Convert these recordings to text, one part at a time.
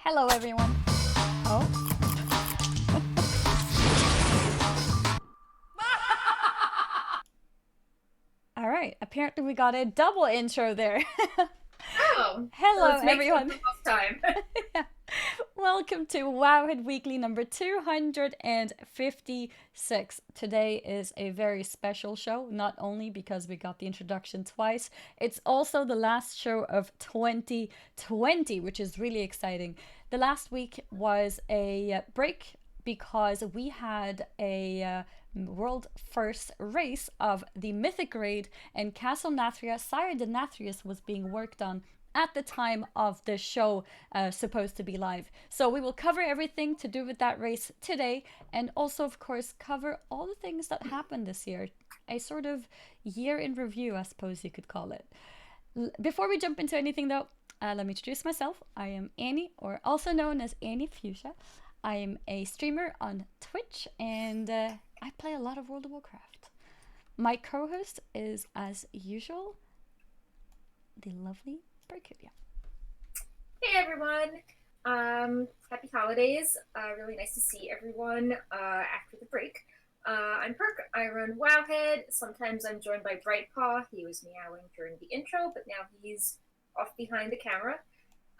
Hello, everyone. Oh, all right. Apparently, we got a double intro there. Oh, so Hello, it's making up everyone. for lost time. Welcome to Wowhead Weekly number 256. Today is a very special show, not only because we got the introduction twice, it's also the last show of 2020, which is really exciting. The last week was a break because we had a world first race of the mythic raid, and Castle Nathria, Sire de Nathrius, was being worked on at the time of the show supposed to be live. So we will cover everything to do with that race today, and also, of course, cover all the things that happened this year. A sort of year in review, I suppose you could call it. Before we jump into anything, though, let me introduce myself. I am Annie, or also known as AnnieFuchsia. I am a streamer on Twitch, and I play a lot of World of Warcraft. My co-host is, as usual, the lovely Perculia. Hey everyone. Happy holidays. Really nice to see everyone after the break. I'm Perk. I run Wowhead. Sometimes I'm joined by Brightpaw. He was meowing during the intro, but now he's off behind the camera.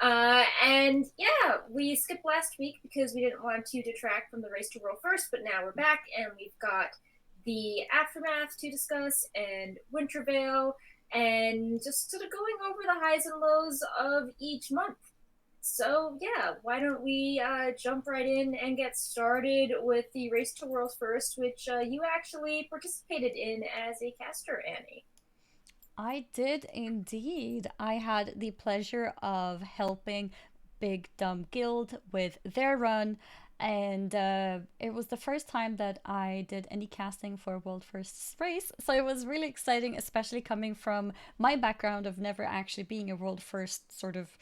And yeah, we skipped last week because we didn't want to detract from the race to world first, but now we're back and we've got the aftermath to discuss and Wintervale and just sort of going over the highs and lows of each month. So yeah, why don't we jump right in and get started with the race to world first, which you actually participated in as a caster, Annie. I did indeed. I had the pleasure of helping Big Dumb Guild with their run, and it was the first time that I did any casting for World First Race. So it was really exciting, especially coming from my background of never actually being a World First sort of.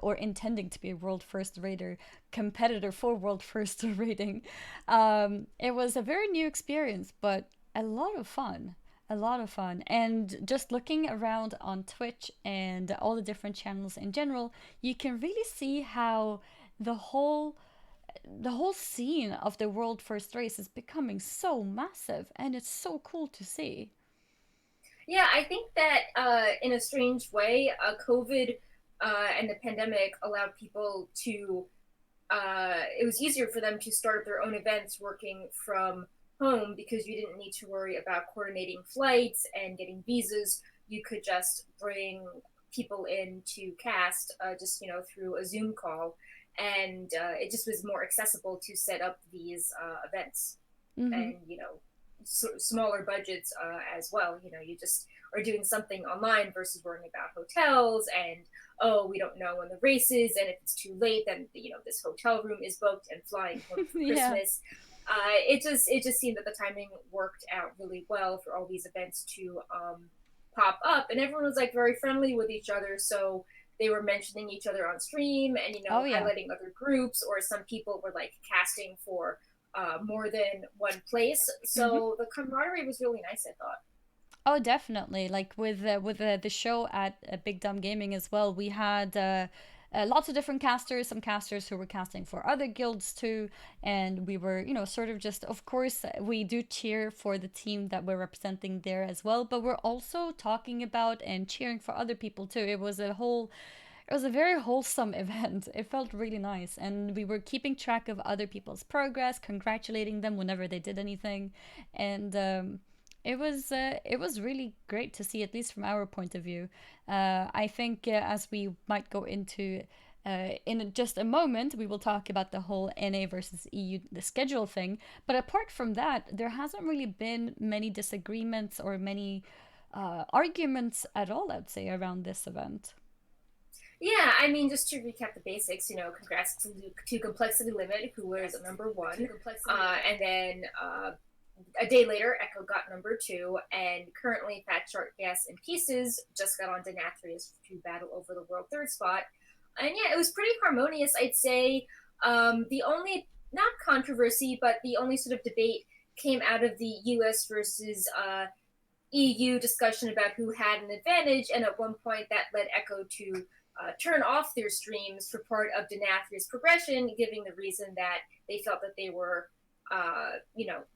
Or intending to be a world first raider competitor for world first rating. It was a very new experience, but a lot of fun. A lot of fun. And just looking around on Twitch and all the different channels in general, you can really see how the whole the whole scene of the world first race is becoming so massive, and it's so cool to see. Yeah, I think that in a strange way, COVID and the pandemic allowed people to it was easier for them to start their own events working from home because you didn't need to worry about coordinating flights and getting visas. You could just bring people in to cast just through a Zoom call, and it just was more accessible to set up these events Mm-hmm. and smaller budgets as well. You just are doing something online versus worrying about hotels and oh, we don't know when the race is, and if it's too late, then this hotel room is booked and flying home for Yeah. Christmas. It just seemed that the timing worked out really well for all these events to pop up, and everyone was like very friendly with each other. So they were mentioning each other on stream and Oh, yeah. highlighting other groups, or some people were like casting for more than one place. Mm-hmm. So the camaraderie was really nice, I thought. Oh, definitely. Like with the show at Big Dumb Gaming as well, we had lots of different casters. Some casters who were casting for other guilds too, and we were, sort of just. Of course, we do cheer for the team that we're representing there as well, but we're also talking about and cheering for other people too. It was a very wholesome event. It felt really nice, and we were keeping track of other people's progress, congratulating them whenever they did anything, and it was really great to see, at least from our point of view. I think as we might go into in just a moment, we will talk about the whole NA versus EU the schedule thing. But apart from that, there hasn't really been many disagreements or many arguments at all, I'd say, around this event. Yeah, I mean, just to recap the basics, congrats to Complexity Limit, who was number one. And then a day later, Echo got number two, and currently Fat Shark Gas and Pieces just got on Denathrius to battle over the world third spot. And yeah, it was pretty harmonious, I'd say. The only, not controversy, but the only sort of debate came out of the US versus EU discussion about who had an advantage, and at one point that led Echo to turn off their streams for part of Denathria's progression, giving the reason that they felt that they were,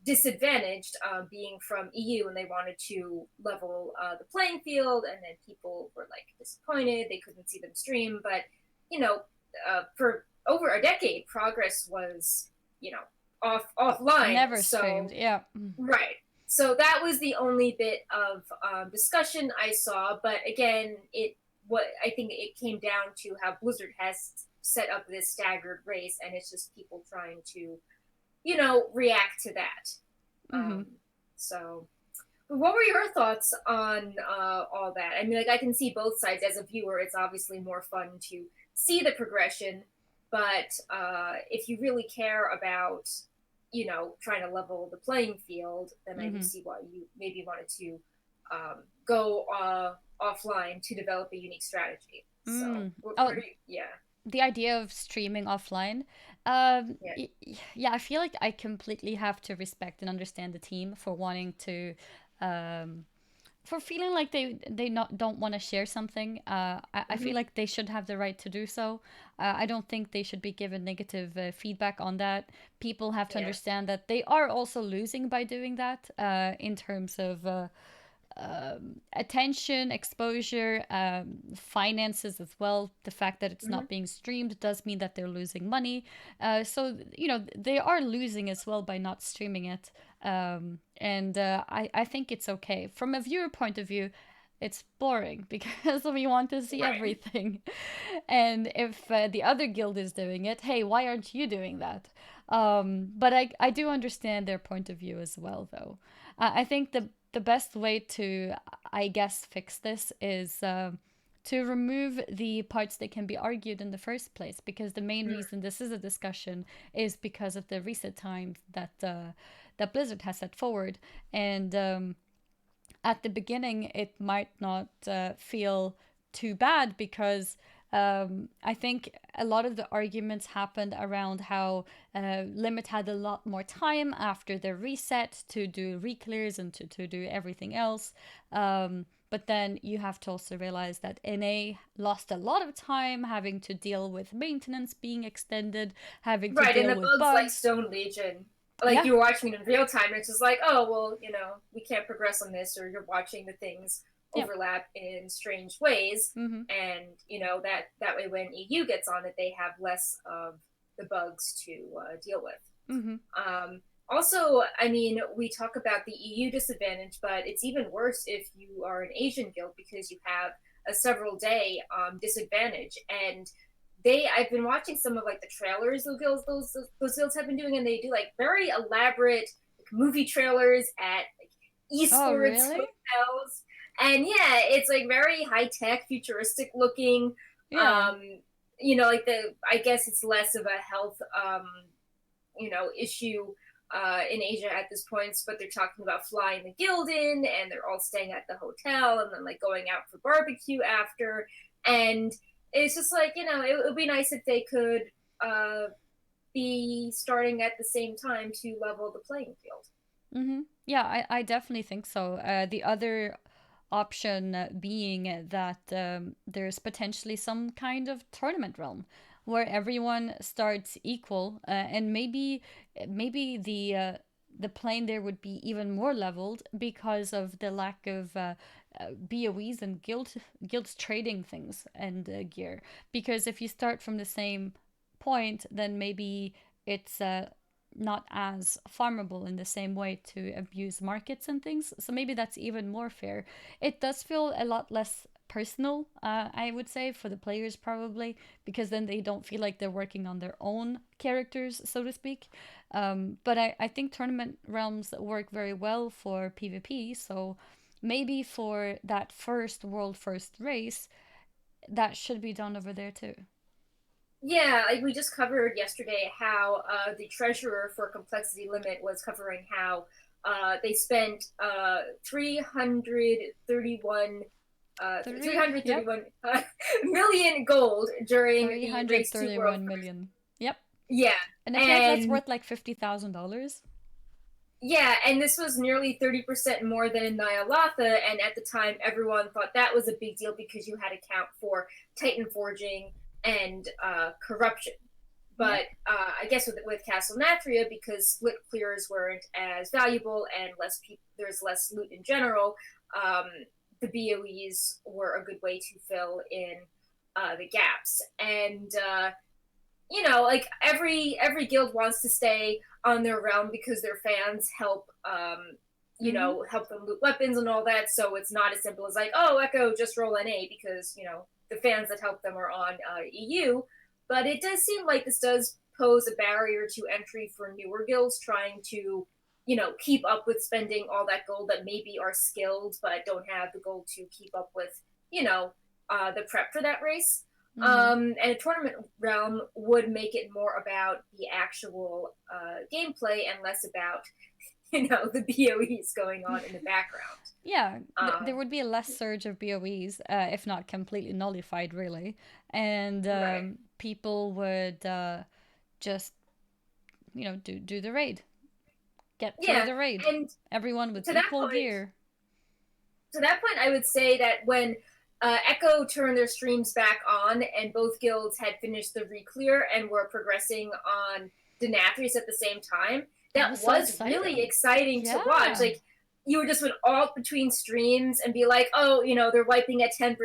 disadvantaged being from EU, and they wanted to level the playing field. And then people were like disappointed; they couldn't see them stream. But for over a decade, progress was offline. Never So streamed. Yeah. right. So that was the only bit of discussion I saw. But again, what I think it came down to how Blizzard has set up this staggered race, and it's just people trying to, react to that. Mm-hmm. So, what were your thoughts on all that? I mean, like, I can see both sides. As a viewer, it's obviously more fun to see the progression, but if you really care about, trying to level the playing field, then I do see why you maybe wanted to go offline to develop a unique strategy. So, yeah. The idea of streaming offline. Yeah. Yeah, I feel like I completely have to respect and understand the team for wanting to, for feeling like they not don't want to share something. I feel like they should have the right to do so. I don't think they should be given negative feedback on that. People have to understand that they are also losing by doing that, in terms of attention, exposure, finances as well. The fact that it's not being streamed does mean that they're losing money. So, they are losing as well by not streaming it. And I think it's okay. From a viewer point of view, it's boring because we want to see everything. And if the other guild is doing it, hey, why aren't you doing that? But I do understand their point of view as well, though. I think the best way to, I guess, fix this is to remove the parts that can be argued in the first place, because the main reason this is a discussion is because of the reset times that Blizzard has set forward. And at the beginning, it might not feel too bad because I think a lot of the arguments happened around how Limit had a lot more time after the reset to do reclears and to do everything else. But then you have to also realize that NA lost a lot of time having to deal with maintenance being extended, having to deal and the with bugs like bugs. Stone Legion. Like you're watching it in real time, and it's just like, oh well, we can't progress on this, or you're watching the things overlap in strange ways, and that way when EU gets on it, they have less of the bugs to deal with. Also, I mean, we talk about the EU disadvantage, but it's even worse if you are an Asian guild because you have a several day disadvantage. And I've been watching some of like the trailers those guilds have been doing, and they do like very elaborate movie trailers at like esports hotels. And yeah, it's like very high tech, futuristic looking. Like I guess it's less of a health, issue in Asia at this point, but they're talking about flying the guild in, and they're all staying at the hotel, and then like going out for barbecue after. And it's just like, it would be nice if they could be starting at the same time to level the playing field. Yeah, I definitely think so. The other option being that there's potentially some kind of tournament realm where everyone starts equal, and maybe the plane there would be even more leveled because of the lack of BOEs and guilds trading things and gear. Because if you start from the same point, then maybe it's not as farmable in the same way to abuse markets and things. So maybe that's even more fair. It does feel a lot less personal, I would say, for the players probably, because then they don't feel like they're working on their own characters, so to speak. But I think tournament realms work very well for PvP, so maybe for that world first race, that should be done over there too. Yeah, like we just covered yesterday how the treasurer for Complexity Limit was covering how they spent 331 million gold during the race to world. Million. Yep. Yeah. And I feel like that's worth like $50,000. Yeah, and this was nearly 30% more than in Ny'alotha, and at the time, everyone thought that was a big deal because you had to count for Titan forging and corruption. Yeah. But I guess with Castle Nathria, because split clears weren't as valuable and there's less loot in general, um, the BOEs were a good way to fill in the gaps. And like every guild wants to stay on their realm because their fans help Mm-hmm. help them loot weapons and all that. So it's not as simple as like, oh, Echo, just roll NA because the fans that help them are on EU. But it does seem like this does pose a barrier to entry for newer guilds trying to keep up with spending all that gold that maybe are skilled but don't have the gold to keep up with the prep for that race. Mm-hmm. And a tournament realm would make it more about the actual gameplay and less about, the BOEs going on in the background. Yeah, there Um, would be a less surge of BOEs, if not completely nullified, really, and right. people would just do the raid, get through Yeah. the raid, And everyone with to that equal point, gear. I would say that when Echo turned their streams back on and both guilds had finished the reclear and were progressing on Denathrius at the same time, That that was so was really exciting. exciting to watch. Yeah. Like, you would just would alt between streams and be like, oh, they're wiping at 10%.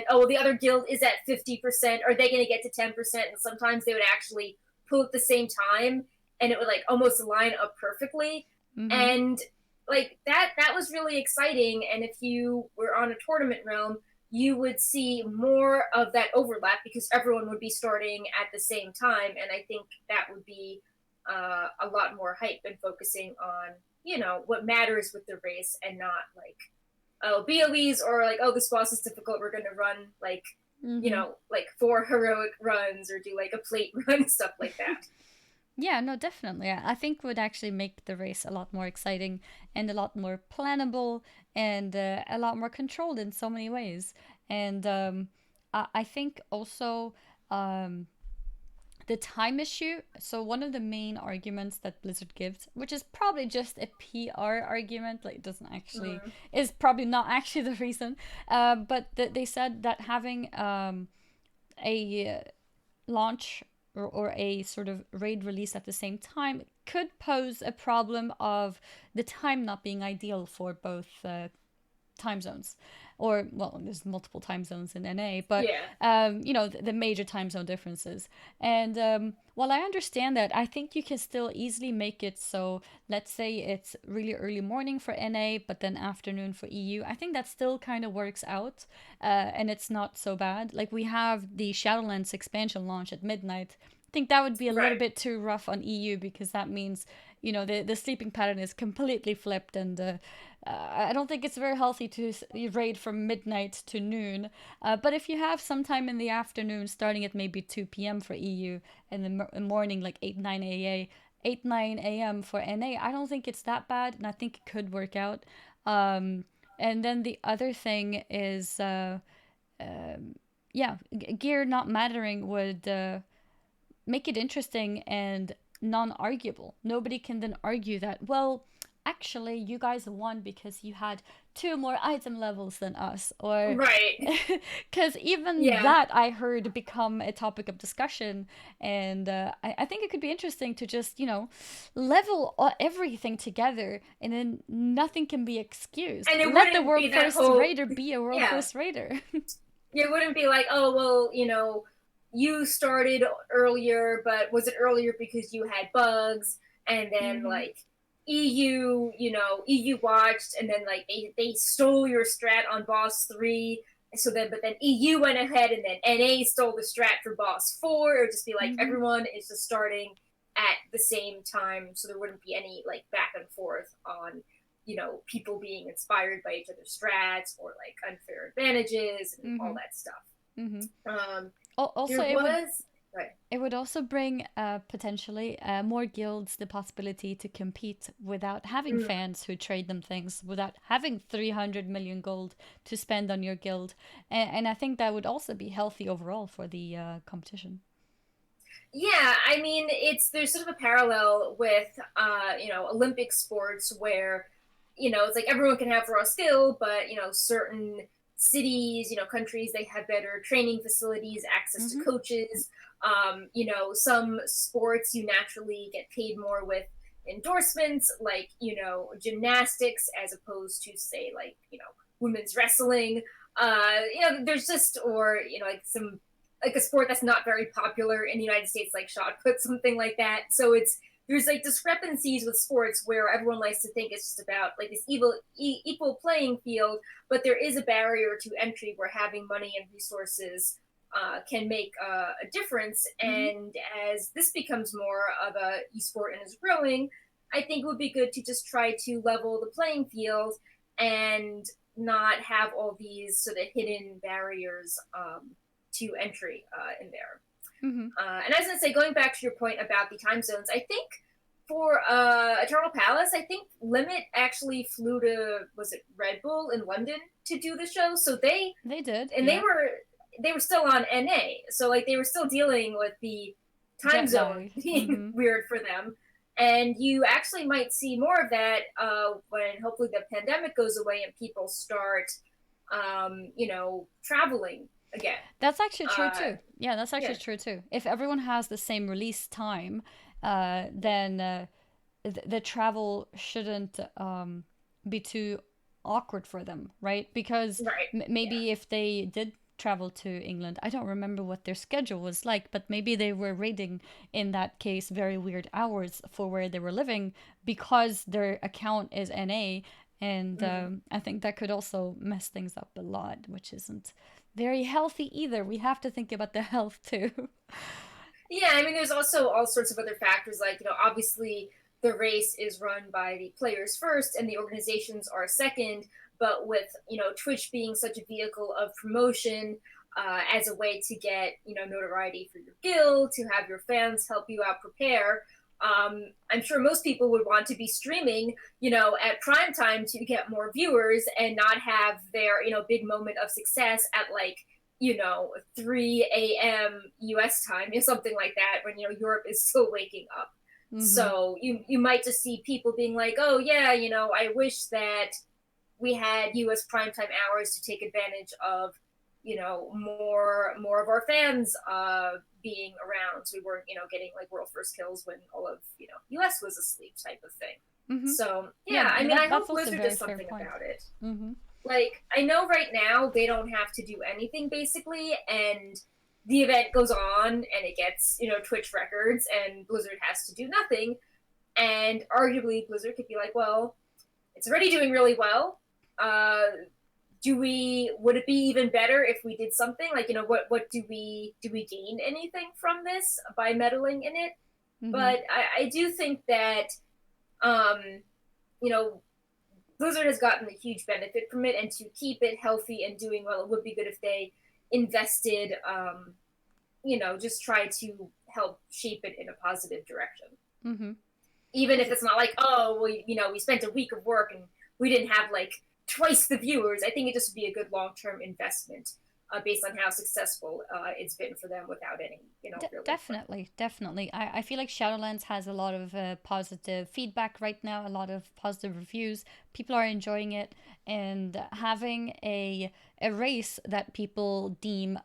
Oh, well, the other guild is at 50%. Are they going to get to 10%? And sometimes they would actually pull at the same time and it would like almost line up perfectly. Mm-hmm. And like that was really exciting. And if you were on a tournament realm, you would see more of that overlap because everyone would be starting at the same time, and I think that would be a lot more hype and focusing on what matters with the race and not like, oh, BOEs, or like, oh, this boss is difficult, we're gonna run like Mm-hmm. like 4 heroic runs or do like a plate run, stuff like that. Yeah, no, definitely. I think would actually make the race a lot more exciting and a lot more plannable and a lot more controlled in so many ways. And I think also um, the time issue. So one of the main arguments that Blizzard gives, which is probably just a PR argument, like it doesn't actually Mm-hmm. is probably not actually the reason. But they said that having a launch or a sort of raid release at the same time could pose a problem of the time not being ideal for both time zones. Or, well, there's multiple time zones in NA, but, Yeah. the major time zone differences. And while I understand that, I think you can still easily make it so, let's say it's really early morning for NA, but then afternoon for EU. I think that still kind of works out, and it's not so bad. Like, we have the Shadowlands expansion launch at midnight. I think that would be a little Right. bit too rough on EU because that means, the sleeping pattern is completely flipped, and I don't think it's very healthy to raid from midnight to noon. But if you have some time in the afternoon, starting at maybe 2 p.m. for EU, and the morning like 8 9 a.m. for NA, I don't think it's that bad, and I think it could work out. Um, and then the other thing is, yeah, gear not mattering would make it interesting and non-arguable. Nobody can then argue that, well, actually you guys won because you had two more item levels than us, or Right. because even Yeah. that I heard become a topic of discussion. And I think it could be interesting to just level everything together, and then nothing can be excused. And it Let the wouldn't world be that first whole, raider be a world yeah, first raider. it wouldn't be like, oh, well, you started earlier, but was it earlier because you had bugs? And then Mm-hmm. like EU watched, and then like they stole your strat on boss 3. So then, but then EU went ahead, and then NA stole the strat for boss 4. It would just be like Mm-hmm. everyone is just starting at the same time, so there wouldn't be any like back and forth on people being inspired by each other's strats or like unfair advantages and all Mm-hmm. that stuff. Mm-hmm. Um, Also, there was right. it would also bring potentially more guilds the possibility to compete without having Mm. fans who trade them things, without having 300 million gold to spend on your guild. And I think that would also be healthy overall for the competition. Yeah, I mean, there's sort of a parallel with Olympic sports where it's like everyone can have raw skill, but certain cities, countries, they have better training facilities, access to Mm-hmm. coaches. Some sports you naturally get paid more with endorsements, like gymnastics, as opposed to say like women's wrestling. There's just or like some like a sport that's not very popular in the United States, like shot put, something like that. So there's like discrepancies with sports where everyone likes to think it's just about like this equal playing field, but there is a barrier to entry where having money and resources can make a difference. Mm-hmm. And as this becomes more of a esport and is growing, I think it would be good to just try to level the playing field and not have all these sort of hidden barriers to entry in there. Mm-hmm. And I was going to say, going back to your point about the time zones, I think for Eternal Palace, I think Limit actually flew to, was it Red Bull in London to do the show? So They did, and yeah. they were still on NA, so like they were still dealing with the time Jet zone lag. being Mm-hmm. weird for them. And you actually might see more of that when hopefully the pandemic goes away and people start, traveling again. That's actually true Uh, too. Yeah, that's actually yeah, true too. If everyone has the same release time, then the travel shouldn't be too awkward for them, right? Because right. Yeah. maybe if they did travel to England, I don't remember what their schedule was like, but maybe they were rating in that case very weird hours for where they were living because their account is NA. And Mm-hmm. I think that could also mess things up a lot, which isn't very healthy either. We have to think about the health too. Yeah, I mean, there's also all sorts of other factors, like, obviously the race is run by the players first and the organizations are second, but with, Twitch being such a vehicle of promotion as a way to get, notoriety for your guild, to have your fans help you out prepare. I'm sure most people would want to be streaming, at prime time to get more viewers and not have their, big moment of success at like 3 a.m. US time, something like that, when, Europe is still waking up. Mm-hmm. So you might just see people being like, oh, yeah, I wish that we had US primetime hours to take advantage of, more of our fans being around. So we weren't, getting like world first kills when all of, US was asleep type of thing. Mm-hmm. So, Yeah, yeah, I mean, I that's hope also a Blizzard very does fair something point. about it. Mm-hmm. Like, I know right now they don't have to do anything basically, and the event goes on and it gets, Twitch records, and Blizzard has to do nothing. And arguably, Blizzard could be like, well, it's already doing really well. Would it be even better if we did something? Like, what do we gain anything from this by meddling in it? Mm-hmm. But I do think that, um, you know, Blizzard has gotten a huge benefit from it, and to keep it healthy and doing well, it would be good if they invested, just try to help shape it in a positive direction. Mm-hmm. Even if Also, it's not like, oh, well, we spent a week of work and we didn't have like twice the viewers. I think it just would be a good long term investment based on how successful it's been for them without any, real input. definitely, definitely. I feel like Shadowlands has a lot of positive feedback right now, a lot of positive reviews. People are enjoying it, and having a race that people deem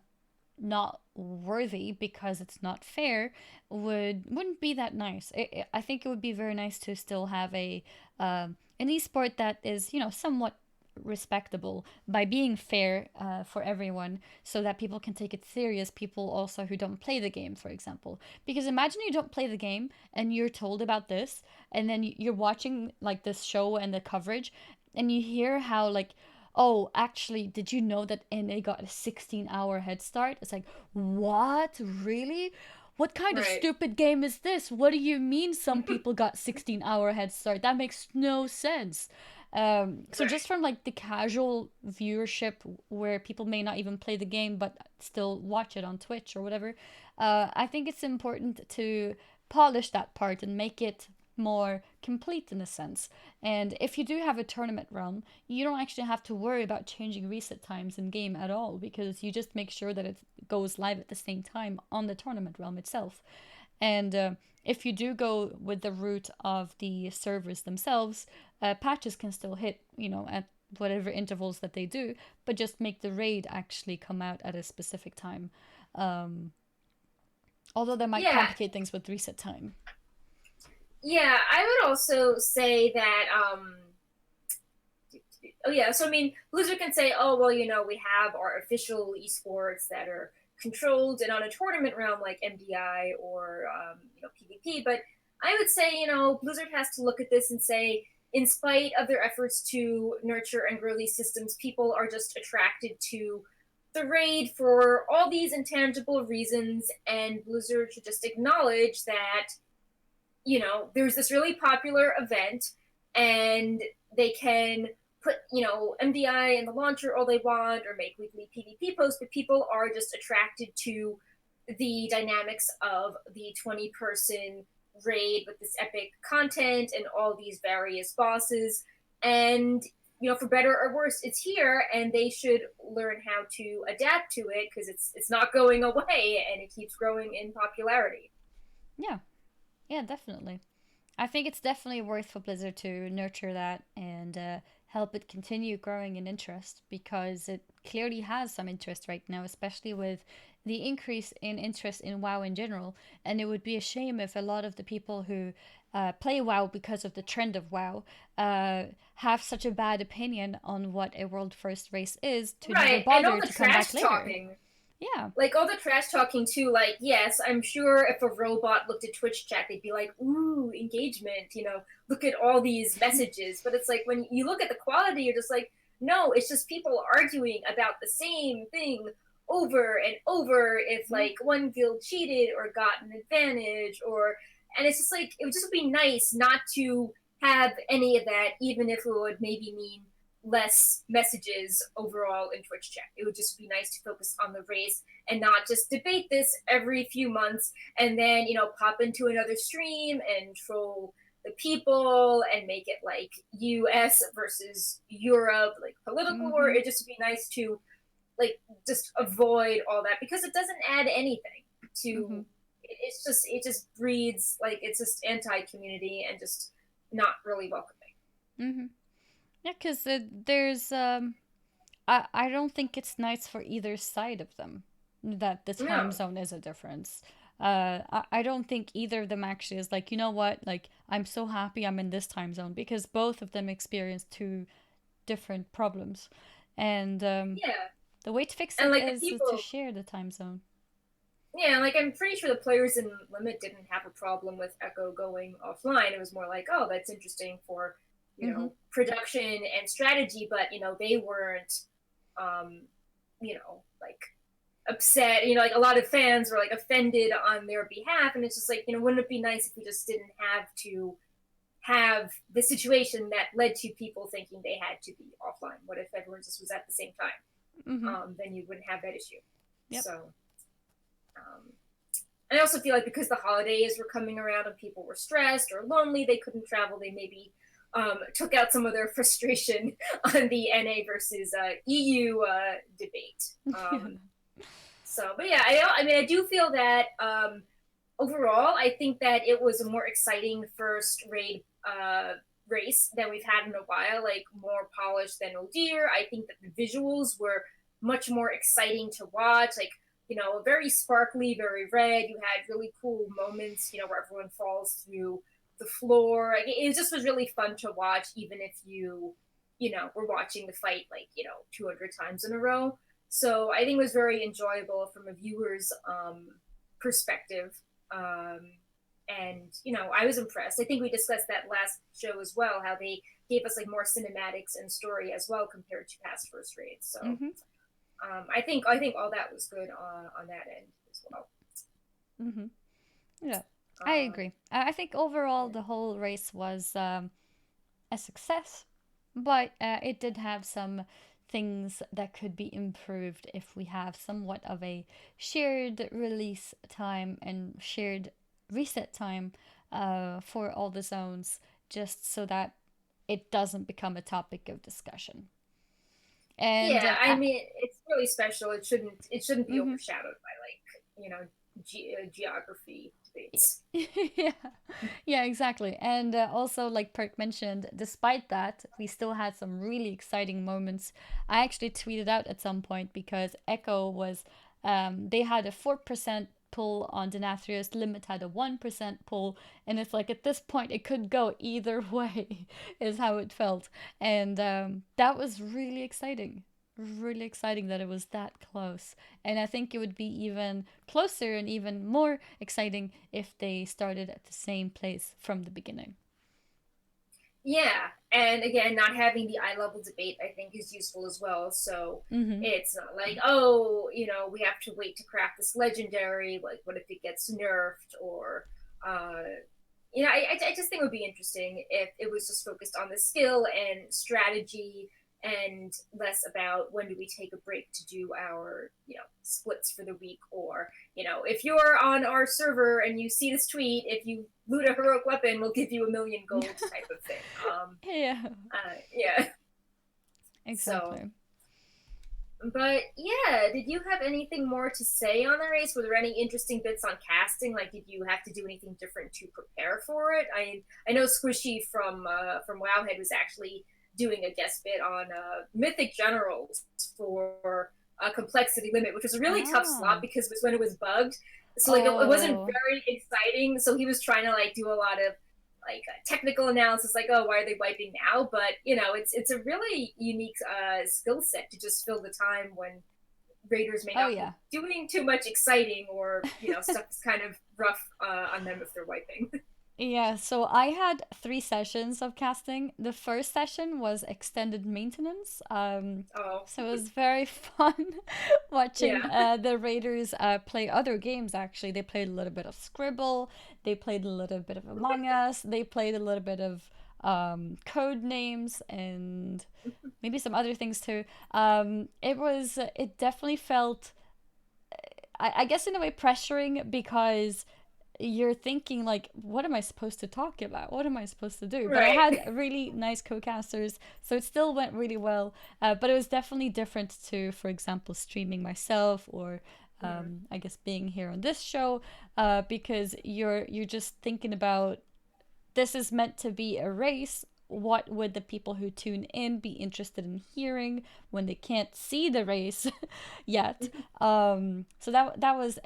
not worthy because it's not fair wouldn't be that nice. I think it would be very nice to still have a an esport that is somewhat respectable by being fair for everyone so that people can take it serious, people also who don't play the game, for example. Because imagine you don't play the game and you're told about this, and then you're watching like this show and the coverage, and you hear how like, oh, actually, did you know that NA got a 16-hour head start? It's like, what? Really? What kind of Right. stupid game is this? What do you mean some people got 16-hour head start? That makes no sense. So Right. just from like the casual viewership where people may not even play the game but still watch it on Twitch or whatever, I think it's important to polish that part and make it more complete in a sense. And if you do have a tournament realm, you don't actually have to worry about changing reset times in game at all because you just make sure that it goes live at the same time on the tournament realm itself. And if you do go with the route of the servers themselves, patches can still hit, at whatever intervals that they do, but just make the raid actually come out at a specific time. Um, Although that might Yeah, complicate things with reset time. yeah. I would also say that oh yeah, so I mean, Blizzard can say, oh well, we have our official esports that are controlled and on a tournament realm like MDI or PvP. But I would say, Blizzard has to look at this and say, in spite of their efforts to nurture and grow these systems, people are just attracted to the raid for all these intangible reasons, and Blizzard should just acknowledge that there's this really popular event, and they can put, MDI in the launcher all they want or make weekly PvP posts, but people are just attracted to the dynamics of the 20-person raid with this epic content and all these various bosses. And, for better or worse, it's here, and they should learn how to adapt to it because it's not going away and it keeps growing in popularity. Yeah, yeah, definitely. I think it's definitely worth for Blizzard to nurture that and help it continue growing in interest because it clearly has some interest right now, especially with the increase in interest in WoW in general. And it would be a shame if a lot of the people who play WoW because of the trend of WoW have such a bad opinion on what a world first race is to never Right, and all bother the to come back trash later. talking. Yeah. Like all the trash talking too, like, yes, I'm sure if a robot looked at Twitch chat, they'd be like, ooh, engagement, look at all these messages. But it's like when you look at the quality, you're just like, no, it's just people arguing about the same thing over and over if Mm-hmm. like one guild cheated or got an advantage or and it's just like it would just be nice not to have any of that, even if it would maybe mean less messages overall in Twitch chat. It would just be nice to focus on the race and not just debate this every few months and then, pop into another stream and troll the people and make it like US versus Europe, like political war. Mm-hmm. It just would be nice to like just avoid all that because it doesn't add anything Mm-hmm. to it just breeds like it's just anti-community and just not really welcoming. Mm-hmm. Yeah, because there's I don't think it's nice for either side of them that the time No. zone is a difference. I don't think either of them actually is like, you know what, like, I'm so happy I'm in this time zone because both of them experience two different problems. And Yeah. the way to fix And it like the is to people, share the time zone. yeah, like I'm pretty sure the players in Limit didn't have a problem with Echo going offline. It was more like, oh, that's interesting for, Mm-hmm. production and strategy, but they weren't like upset, like a lot of fans were like offended on their behalf, and it's just like, wouldn't it be nice if we just didn't have to have the situation that led to people thinking they had to be offline? What if everyone just was at the same time? Mm-hmm. Then you wouldn't have that issue. Yep. So um, I also feel like because the holidays were coming around and people were stressed or lonely, they couldn't travel. They maybe took out some of their frustration on the NA versus EU debate. But yeah, I mean, I do feel that overall, I think that it was a more exciting first raid race than we've had in a while, like more polished than Odir. I think that the visuals were much more exciting to watch. Like, very sparkly, very red. You had really cool moments, where everyone falls through the floor. Like, it just was really fun to watch, even if were watching the fight like, 200 times in a row. So I think it was very enjoyable from a viewer's perspective. And I was impressed. I think we discussed that last show as well, how they gave us like more cinematics and story as well compared to past first raids. So Mm-hmm. I think all that was good on that end as well. Mm-hmm. Yeah, I Um, agree. I think overall yeah. the whole race was a success, but it did have some things that could be improved if we have somewhat of a shared release time and shared reset time for all the zones, just so that it doesn't become a topic of discussion. And Yeah, I mean, it's really special. It shouldn't be mhm. overshadowed by geography debates. Yeah, yeah, exactly. And also, like Perk mentioned, despite that, we still had some really exciting moments. I actually tweeted out at some point because Echo was, they had a 4% pull on Denathrius, Limit had a 1% pull, and it's like at this point it could go either way, is how it felt. And that was really exciting. Really exciting that it was that close. And I think it would be even closer and even more exciting if they started at the same place from the beginning. Yeah, and again, not having the eye level debate, I think, is useful as well. So Mm-hmm. it's not like, oh, we have to wait to craft this legendary. Like, what if it gets nerfed? Or, uh, I just think it would be interesting if it was just focused on the skill and strategy and less about when do we take a break to do our, splits for the week. Or, if you're on our server and you see this tweet, if you loot a heroic weapon, we'll give you 1,000,000 gold type of thing. Yeah, Yeah. So, exactly. but yeah, did you have anything more to say on the race? Were there any interesting bits on casting? Like, did you have to do anything different to prepare for it? I know Squishy from Wowhead was actually doing a guest bit on Mythic Generals for complexity limit, which was a really tough slot Ah. because it was when it was bugged. So like it wasn't Oh. very exciting. So he was trying to like do a lot of like technical analysis, like, oh, why are they wiping now? But it's a really unique skill set to just fill the time when raiders may Oh not be yeah. doing too much exciting, or stuff is kind of rough on them if they're wiping. Yeah, so I had 3 sessions of casting. The first session was extended maintenance. Oh, So it was very fun watching yeah. the Raiders play other games, actually. They played a little bit of Scribble, they played a little bit of Among Us, they played a little bit of code names and maybe some other things too. It definitely felt, I guess, in a way pressuring because you're thinking like, what am I supposed to talk about, what am I supposed to do? But I Right. had really nice co-casters, so it still went really well. But it was definitely different to, for example, streaming myself or I guess being here on this show, because you're just thinking about, this is meant to be a race. What would the people who tune in be interested in hearing when they can't see the race yet? So that was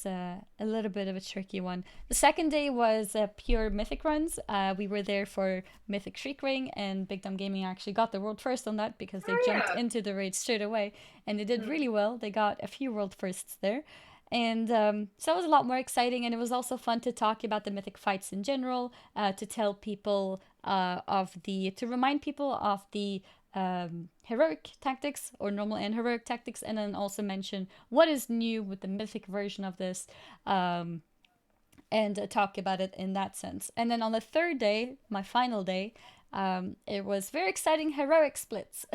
a little bit of a tricky one. The second day was pure Mythic runs. We were there for Mythic Shriek Ring, and Big Dumb Gaming actually got the world first on that because they Oh jumped yeah. into the raid straight away, and they did Mm. really well. They got a few world firsts there. And so it was a lot more exciting, and it was also fun to talk about the mythic fights in general, to tell people to remind people of the heroic tactics or normal and heroic tactics, and then also mention what is new with the mythic version of this, um, and talk about it in that sense. And then on the third day, my final day, it was very exciting heroic splits.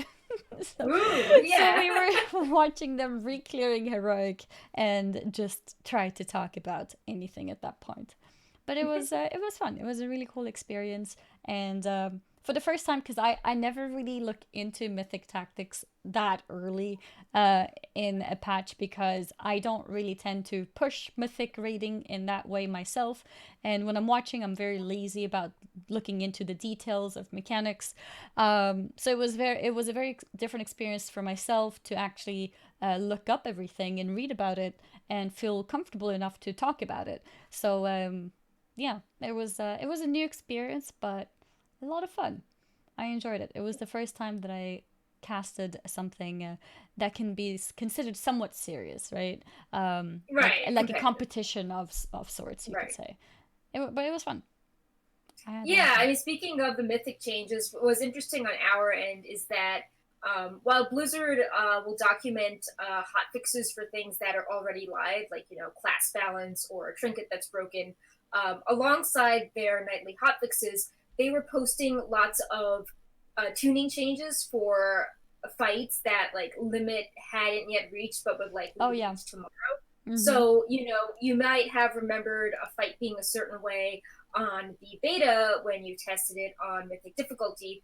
so, Ooh, so yeah. we were watching them re-clearing heroic and just try to talk about anything at that point. But it was fun. It was a really cool experience, and for the first time, because I never really look into mythic tactics that early in a patch, because I don't really tend to push mythic rating in that way myself. And when I'm watching, I'm very lazy about looking into the details of mechanics. So it was a very different experience for myself to actually look up everything and read about it and feel comfortable enough to talk about it. So yeah, it was a new experience, but a lot of fun. I enjoyed it. It was the first time that I casted something that can be considered somewhat serious, right? Right. Like a Competitive. competition of sorts, you could Right. say. But it was fun. I had a lot of Yeah, I fun. mean, speaking of the mythic changes, what was interesting on our end is that while Blizzard will document hot fixes for things that are already live, like class balance or a trinket that's broken, alongside their nightly hot fixes, they were posting lots of tuning changes for fights that like limit hadn't yet reached, but would Oh likely yeah. reach tomorrow. Mm-hmm. So, you might have remembered a fight being a certain way on the beta when you tested it on Mythic difficulty,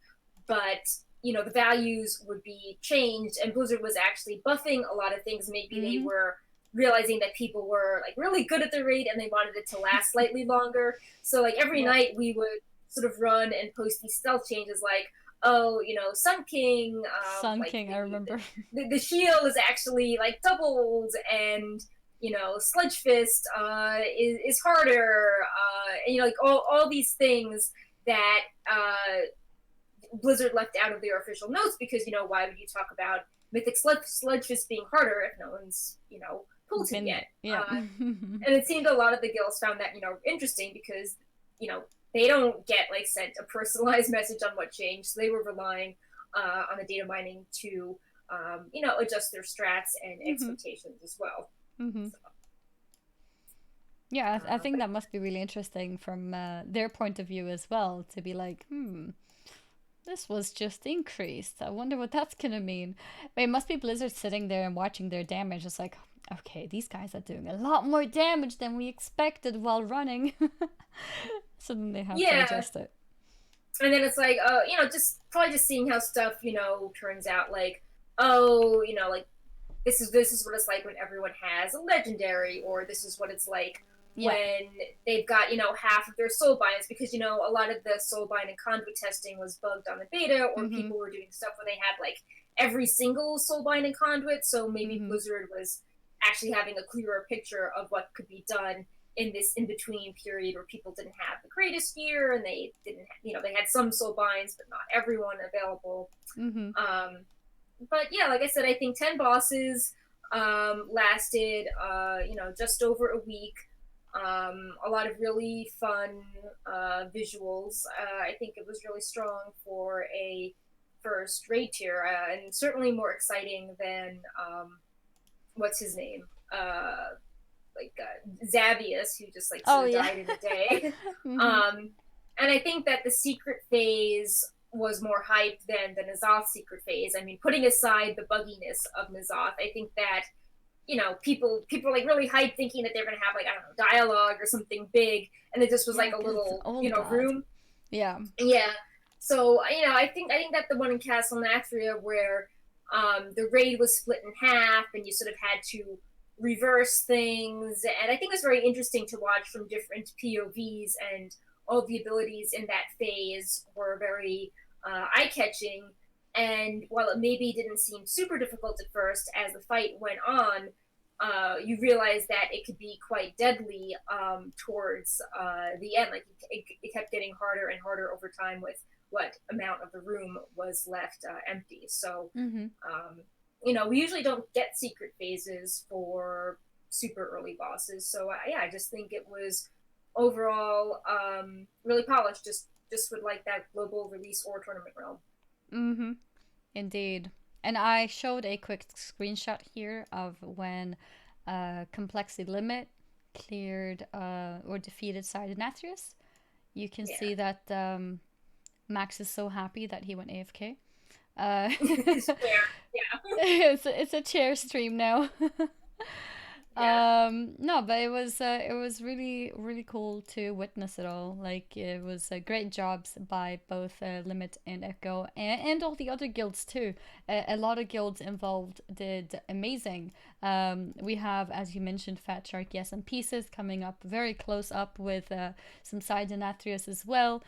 but, the values would be changed, and Blizzard was actually buffing a lot of things. Maybe they Mm-hmm. were realizing that people were like really good at the raid and they wanted it to last slightly longer. So like every Yep. night we would sort of run and post these stealth changes like, oh, Sun King, Sun like King, I remember. the shield is actually like doubled, and Sludge Fist is harder, and like all these things that Blizzard left out of their official notes, because why would you talk about Mythic Sludge Fist being harder if no one's pulled him Been yet? yeah. And it seemed a lot of the guilds found that interesting, because they don't get like sent a personalized message on what changed. So they were relying on the data mining to adjust their strats and Mm-hmm. expectations as well. Mm-hmm. So, Yeah, I think but that must be really interesting from their point of view as well, to be like, this was just increased. I wonder what that's gonna mean. But it must be Blizzard sitting there and watching their damage. It's like, okay, these guys are doing a lot more damage than we expected while running. So then they have to yeah, adjust it. and then it's like, just probably just seeing how stuff turns out. Like, oh, like this is what it's like when everyone has a legendary, or this is what it's like Yeah. when they've got half of their soul binds, because a lot of the soul bind and conduit testing was bugged on the beta, or Mm-hmm. people were doing stuff where they had like every single soul bind and conduit. So maybe Mm-hmm. Blizzard was actually having a clearer picture of what could be done in this in between period where people didn't have the greatest gear, and they didn't they had some soul binds but not everyone available. Mm-hmm. But yeah, like I said, I think 10 bosses lasted, just over a week. A lot of really fun visuals. I think it was really strong for a first raid tier, and certainly more exciting than what's his name? Xavius, who just like Oh sort of yeah. died in a day. Mm-hmm. um, and I think that the secret phase was more hype than the N'Zoth secret phase. I mean, putting aside the bugginess of N'Zoth, I think that people like really hyped, thinking that they're gonna have like, I don't know, dialogue or something big, and it just was Yeah, like a because it's little all that. room. Yeah. Yeah. So I think that the one in Castle Nathria where the raid was split in half and you sort of had to reverse things, and I think it was very interesting to watch from different POVs, and all the abilities in that phase were very eye catching. And while it maybe didn't seem super difficult at first, as the fight went on, you realize that it could be quite deadly towards the end. Like it kept getting harder and harder over time with what amount of the room was left empty. So, Mm-hmm. we usually don't get secret phases for super early bosses. So yeah, I just think it was overall really polished. Just would like that global release or tournament realm. Mm-hmm. Indeed. And I showed a quick screenshot here of when Complexity Limit cleared or defeated Sidonethrius. You can Yeah. see that Max is so happy that he went AFK. Uh, Fair. Yeah. it's a chair stream now. Yeah. No, but it was really really cool to witness it all. Like it was great jobs by both Limit and Echo, and all the other guilds too. A lot of guilds involved did amazing. We have, as you mentioned, Fat Shark, Yes, and Pieces coming up very close up with some side Anatrius as well.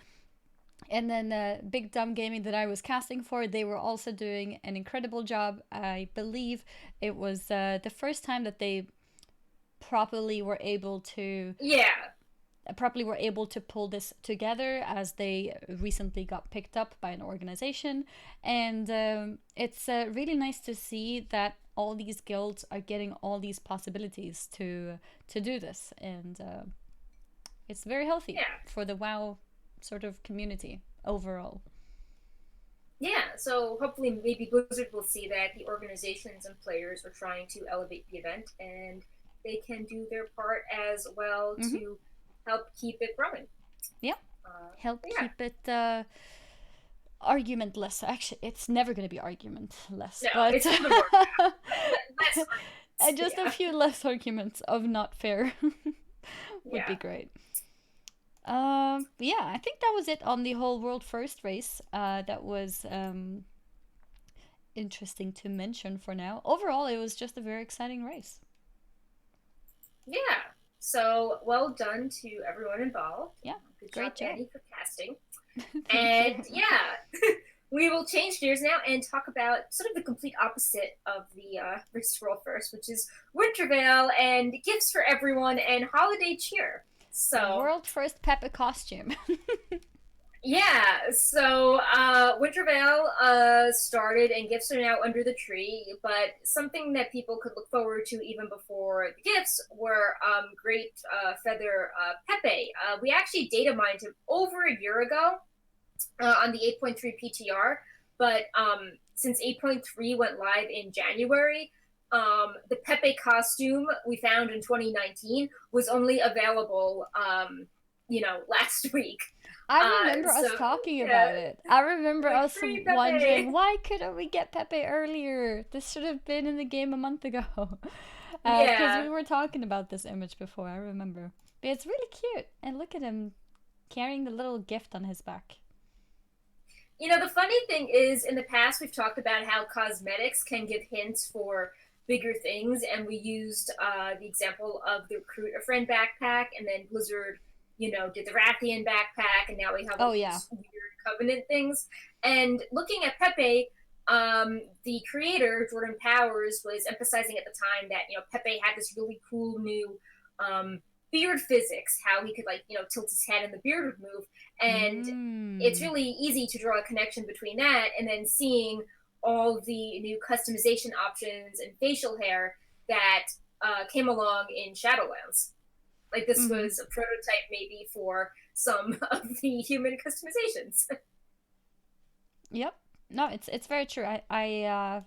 And then Big Dumb Gaming that I was casting for, they were also doing an incredible job. I believe it was the first time that they properly were able to Yeah. pull this together, as they recently got picked up by an organization. And it's really nice to see that all these guilds are getting all these possibilities to do this, and it's very healthy Yeah. for the WoW sort of community overall. Yeah, so hopefully maybe Blizzard will see that the organizations and players are trying to elevate the event, and they can do their part as well Mm-hmm. to help keep it growing. Yeah, help Yeah, keep it argumentless. Actually, it's never going to be argumentless, no, but it's even more less arguments. Just a Yeah. few less arguments of not fair would be Yeah. great. Yeah, I think that was it on the whole world first race. That was interesting to mention for now. Overall, it was just a very exciting race. Yeah. So well done to everyone involved. Yeah, Good job, great job. Annie, for casting. Thank you. And yeah, we will change gears now and talk about sort of the complete opposite of the race roll first, which is Wintervale and gifts for everyone and holiday cheer. So World first Peppa costume. yeah, so Wintervale started and gifts are now under the tree, but something that people could look forward to even before the gifts were great feather Pepe. We actually data mined him over a year ago on the 8.3 PTR, but since 8.3 went live in January, the Pepe costume we found in 2019 was only available, last week. I remember So us talking yeah, about it. I remember like us free wondering Pepe. why couldn't we get Pepe earlier? This should have been in the game a month ago. Because we Yeah. were talking about this image before, I remember. But it's really cute. And look at him carrying the little gift on his back. The funny thing is, in the past, we've talked about how cosmetics can give hints for bigger things, and we used the example of the Recruit a Friend backpack, and then Blizzard, did the Rathian backpack, and now we have Oh, all yeah. these weird Covenant things. And looking at Pepe, the creator, Jordan Powers, was emphasizing at the time that, Pepe had this really cool new um, beard physics, how he could, like, tilt his head and the beard would move. And it's Mmm. really easy to draw a connection between that and then seeing all the new customization options and facial hair that came along in Shadowlands. Like this Mm-hmm. was a prototype maybe for some of the human customizations. Yep. No, it's very true. I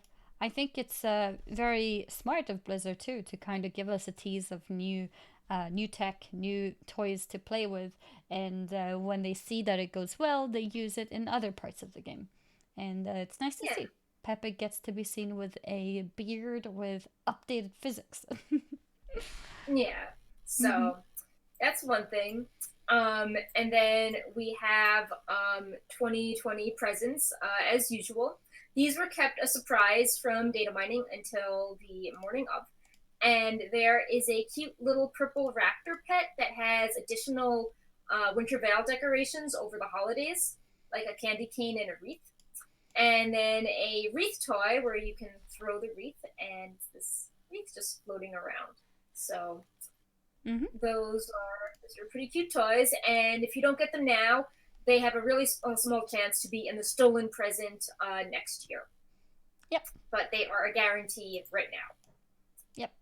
think it's very smart of Blizzard too to kind of give us a tease of new tech, new toys to play with, and when they see that it goes well, they use it in other parts of the game, and it's nice to Yeah, see. Pepe gets to be seen with a beard with updated physics. yeah. Mm-hmm. So that's one thing. And then we have 2020 presents as usual. These were kept a surprise from data mining until the morning of. And there is a cute little purple raptor pet that has additional Winter Veil decorations over the holidays, like a candy cane and a wreath. And then a wreath toy where you can throw the wreath, and this wreath just floating around. So Mm-hmm. those are pretty cute toys, and if you don't get them now, they have a really small chance to be in the stolen present next year. Yep. But they are a guarantee right now. Yep.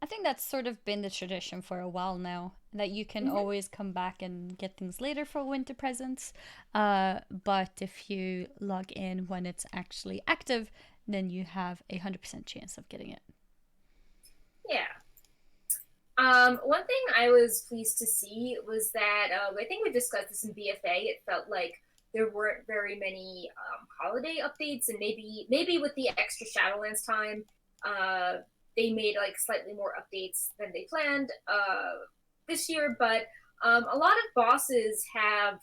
I think that's sort of been the tradition for a while now, that you can Mm-hmm. always come back and get things later for winter presents. But if you log in when it's actually active, then you have a 100% chance of getting it. Yeah. One thing I was pleased to see was that I think we discussed this in BFA. It felt like there weren't very many holiday updates, and maybe with the extra Shadowlands time, uh, they made like slightly more updates than they planned this year. But a lot of bosses have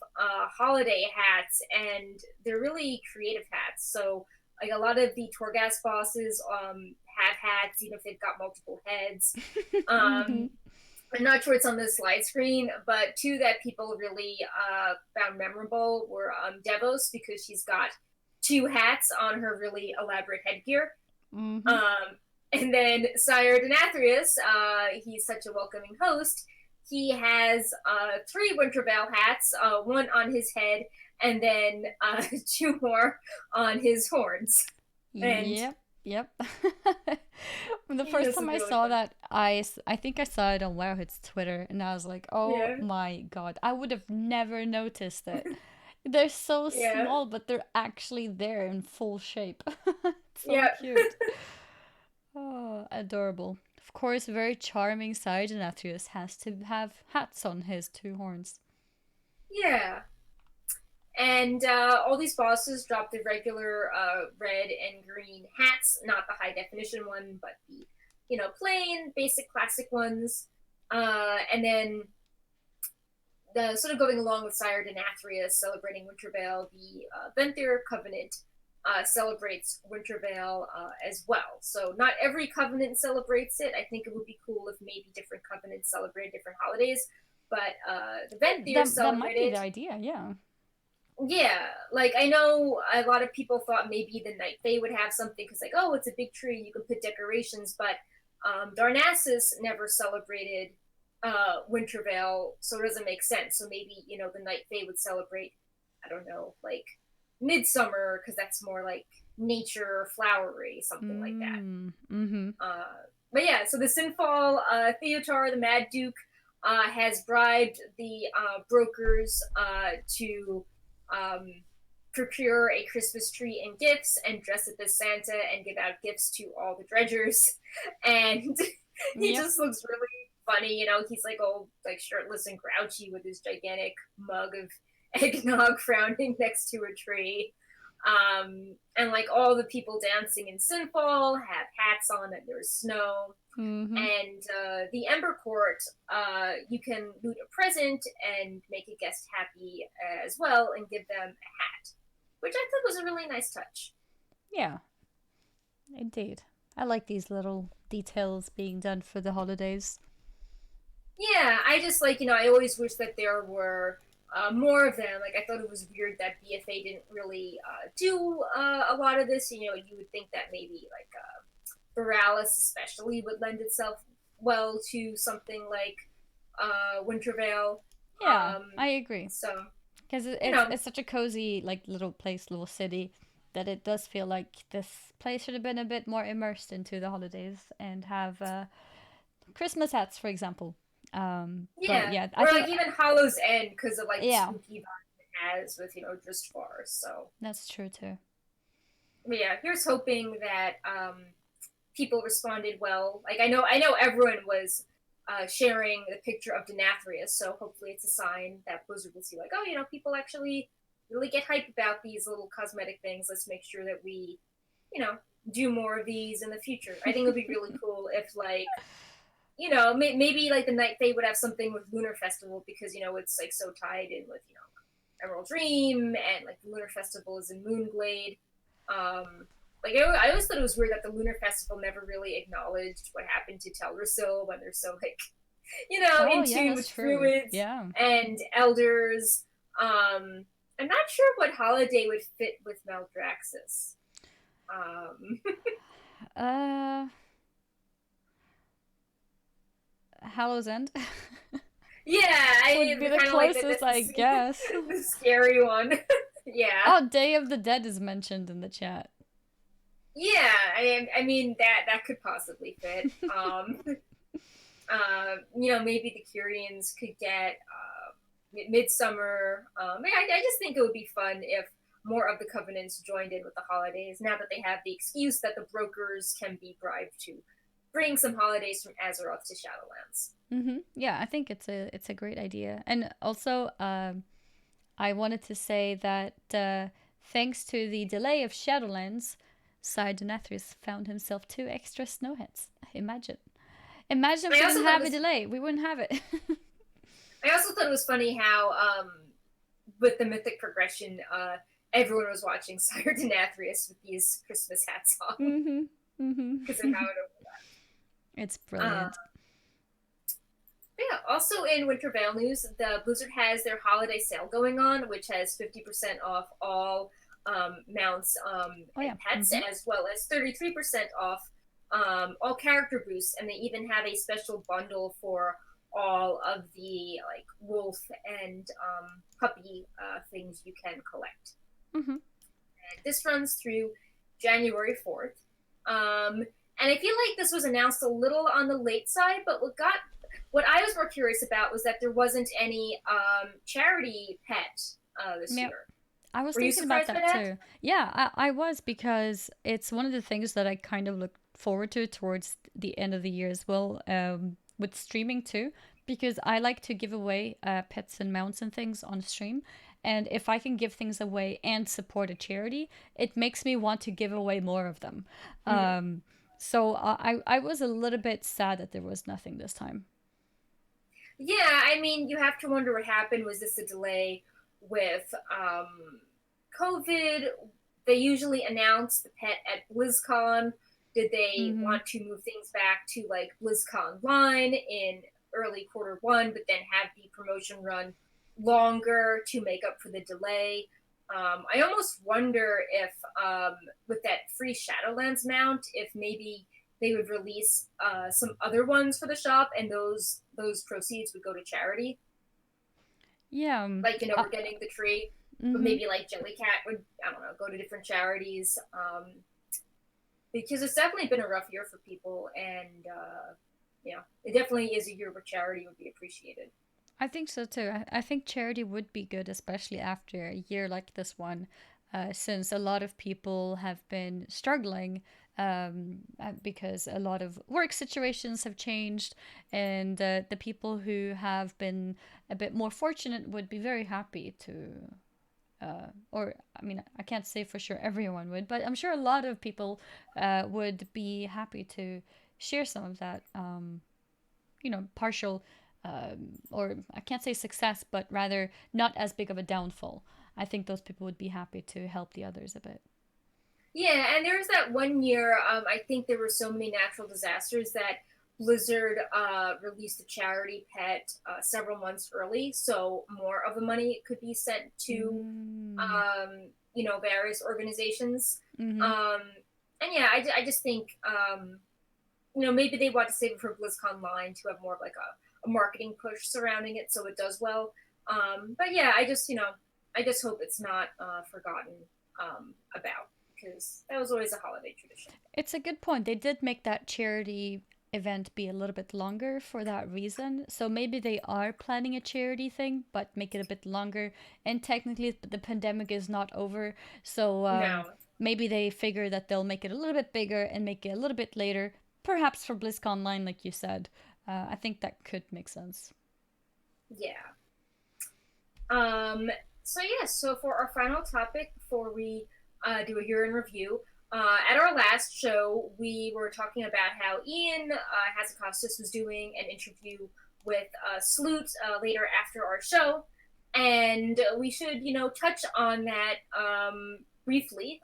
holiday hats, and they're really creative hats. So like a lot of the Torghast bosses have hats, even if they've got multiple heads. Mm-hmm. Um, I'm not sure it's on the slide screen, but two that people really found memorable were Devos, because she's got two hats on her really elaborate headgear. Mm-hmm. Um, and then Sire Denathrius, he's such a welcoming host. He has three Wintervale hats, one on his head, and then two more on his horns. And Yep. Yep. The he first is time I really saw funny. that, I think I saw it on Wowhead's Twitter, and I was like, oh Yeah, my god, I would have never noticed it. They're so yeah, small, but they're actually there in full shape. It's so yeah. cute. Oh, adorable. Of course, very charming Sargenatrius has to have hats on his two horns. Yeah. And all these bosses drop the regular red and green hats, not the high definition one, but the plain, basic, classic ones. And then the sort of going along with Sire Denathrius celebrating Wintervale, the Venthyr Covenant celebrates Wintervale as well. So not every covenant celebrates it. I think it would be cool if maybe different covenants celebrate different holidays. But the Venthyr That might be celebrated. the idea, yeah. Yeah, like I know a lot of people thought maybe the Night Fae would have something because, like, oh, it's a big tree, you can put decorations, but Darnassus never celebrated Wintervale, so it doesn't make sense. So maybe the Night Fae would celebrate, I don't know, like Midsummer because that's more like nature, flowery, something like that. Mm-hmm. But yeah, so the Sinfall, Theotar, the Mad Duke, has bribed the brokers to procure a Christmas tree and gifts and dress up as Santa and give out gifts to all the dredgers. And he just looks really funny. He's like all like shirtless and grouchy with his gigantic mug of eggnog frowning next to a tree. And like all the people dancing in Sinfall have hats on and there's snow. Mm-hmm. And the Ember Court, you can loot a present and make a guest happy as well and give them a hat, which I thought was a really nice touch. Yeah, indeed. I like these little details being done for the holidays. Yeah, I just like, I always wish that there were more of them. Like, I thought it was weird that BFA didn't really do a lot of this. You would think that maybe like Borealis especially would lend itself well to something like Wintervale. Yeah, I agree. So because it's such a cozy like little place, little city, that it does feel like this place should have been a bit more immersed into the holidays and have Christmas hats, for example. Yeah, but yeah, or like even Hollow's End because of like the yeah, spooky vibe it has with Dristvar. So that's true too. But yeah, here's hoping that people responded well. Like I know everyone was sharing the picture of Denathrius, so hopefully it's a sign that Blizzard will see like, oh, people actually really get hype about these little cosmetic things. Let's make sure that we, do more of these in the future. I think it would be really cool if like, maybe like the Night Fae would have something with Lunar Festival because it's like so tied in with Emerald Dream and like the Lunar Festival is in Moonglade. Like I always thought it was weird that the Lunar Festival never really acknowledged what happened to Teldrassil when they're so like, in tune with druids and elders. I'm not sure what holiday would fit with Maldraxxus. Hallow's End. Yeah, would be the closest, I guess. The scary one. Yeah. Oh, Day of the Dead is mentioned in the chat. Yeah, I mean that could possibly fit. Maybe the Curians could get Midsummer. I just think it would be fun if more of the Covenants joined in with the holidays. Now that they have the excuse that the brokers can be bribed to bring some holidays from Azeroth to Shadowlands. Mm-hmm. Yeah, I think it's a great idea, and also I wanted to say that thanks to the delay of Shadowlands, Sire Denathrius found himself 2 extra snowheads. Imagine if we didn't have a delay, we wouldn't have it. I also thought it was funny how, with the mythic progression, everyone was watching Sire Denathrius with these Christmas hats on. Mm-hmm. Mm-hmm. Because of how it overlapped. It's brilliant. Yeah, also in Wintervale news, the Blizzard has their holiday sale going on, which has 50% off all mounts and pets, as well as 33% off all character boosts, and they even have a special bundle for all of the like wolf and puppy things you can collect. Mm-hmm. And this runs through January 4th. And I feel like this was announced a little on the late side, but what I was more curious about was that there wasn't any charity pet this year. I was thinking about that too. Yeah, I was, because it's one of the things that I kind of look forward to towards the end of the year as well, with streaming too, because I like to give away pets and mounts and things on stream. And if I can give things away and support a charity, it makes me want to give away more of them. So I was a little bit sad that there was nothing this time. Yeah, I mean, you have to wonder what happened. Was this a delay with COVID? They usually announce the pet at BlizzCon. Did they Mm-hmm. want to move things back to like BlizzCon line in early Q1, but then have the promotion run longer to make up for the delay? I almost wonder if, with that free Shadowlands mount, if maybe they would release some other ones for the shop, and those proceeds would go to charity. Yeah. Like, we're getting the tree, but Mm-hmm. maybe like Jellycat would, I don't know, go to different charities. Because it's definitely been a rough year for people, and it definitely is a year where charity would be appreciated. I think so too. I think charity would be good, especially after a year like this one, since a lot of people have been struggling because a lot of work situations have changed, and the people who have been a bit more fortunate would be very happy to. Or, I mean, I can't say for sure everyone would, but I'm sure a lot of people would be happy to share some of that partial, or I can't say success, but rather not as big of a downfall. I think those people would be happy to help the others a bit. Yeah, and there was that one year, I think there were so many natural disasters that Blizzard released a charity pet several months early, so more of the money could be sent to, Mm. various organizations. Mm-hmm. Um, and yeah, I just think, maybe they want to save it for BlizzCon line to have more of like a marketing push surrounding it so it does well. But yeah, I just hope it's not forgotten about, because that was always a holiday tradition. It's a good point. They did make that charity event be a little bit longer for that reason. So maybe they are planning a charity thing, but make it a bit longer. And technically, the pandemic is not over. So No, maybe they figure that they'll make it a little bit bigger and make it a little bit later, perhaps for BlizzCon Line, like you said. I think that could make sense. yeah. So yeah, so for our final topic before we do a year in review, at our last show we were talking about how Ian Hazakostas was doing an interview with Sloot later after our show, and we should touch on that briefly.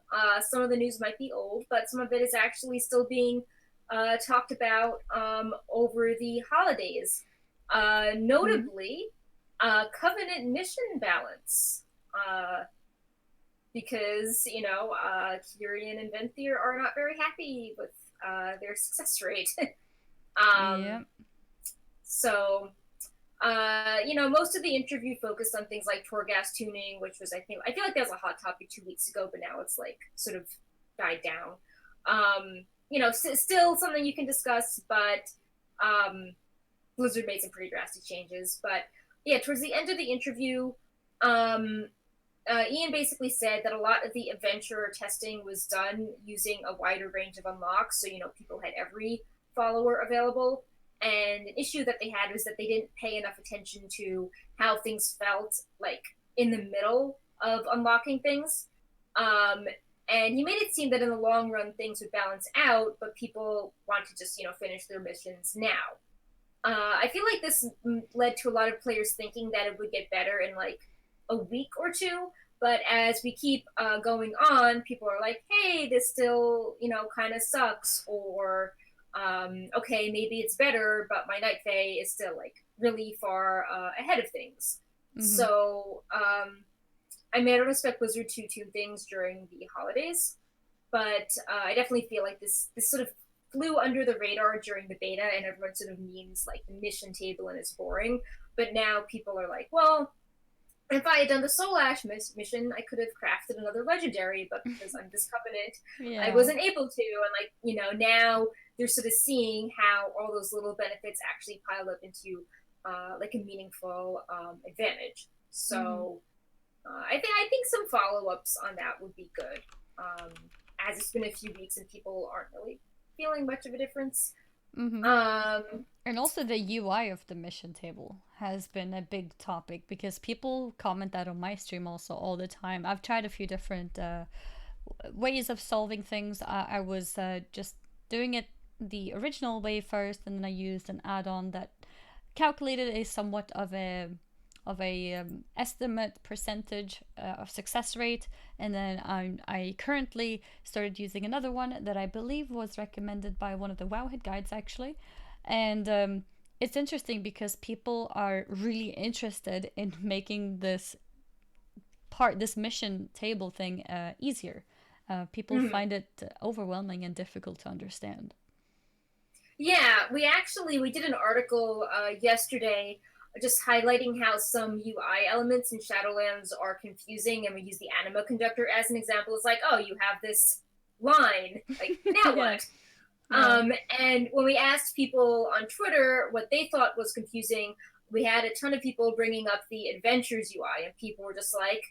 Some of the news might be old, but some of it is actually still being talked about over the holidays. Mm-hmm. Notably, Covenant mission balance. Because, Kyrian and Venthyr are not very happy with their success rate. Yeah. um, so, most of the interview focused on things like Torghast tuning, which was, I feel like that was a hot topic 2 weeks ago, but now it's like sort of died down. Still something you can discuss, but um, Blizzard made some pretty drastic changes. But yeah, towards the end of the interview, um, Ian basically said that a lot of the adventurer testing was done using a wider range of unlocks. So, people had every follower available. And an issue that they had was that they didn't pay enough attention to how things felt like in the middle of unlocking things. Um, and he made it seem that in the long run things would balance out, but people want to just, finish their missions now. I feel like this led to a lot of players thinking that it would get better in like a week or two. But as we keep going on, people are like, hey, this still, kind of sucks. Or, okay, maybe it's better, but my Night Fae is still like really far ahead of things. Mm-hmm. So, I mean, I don't expect Blizzard to tune things during the holidays, but I definitely feel like this sort of flew under the radar during the beta, and everyone sort of means like the mission table and it's boring. But now people are like, well, if I had done the Soul Ash mission, I could have crafted another legendary, but because I'm this covenant, I Yeah. wasn't able to. And now they're sort of seeing how all those little benefits actually pile up into like a meaningful advantage. Mm-hmm. So I think some follow ups on that would be good. Um, as it's been a few weeks and people aren't really feeling much of a difference. Mm-hmm. Um, And also the UI of the mission table has been a big topic because people comment that on my stream also all the time. I've tried a few different ways of solving things. I was just doing it the original way first, and then I used an add-on that calculated a somewhat of a estimate percentage of success rate, and then I currently started using another one that I believe was recommended by one of the Wowhead guides actually, and it's interesting because people are really interested in making this mission table thing easier. People Mhm. find it overwhelming and difficult to understand. Yeah, we did an article yesterday just highlighting how some UI elements in Shadowlands are confusing, and we use the anima conductor as an example. It's like, oh, you have this line, like now Yeah, what? yeah. And when we asked people on Twitter what they thought was confusing, we had a ton of people bringing up the Adventures UI, and people were just like,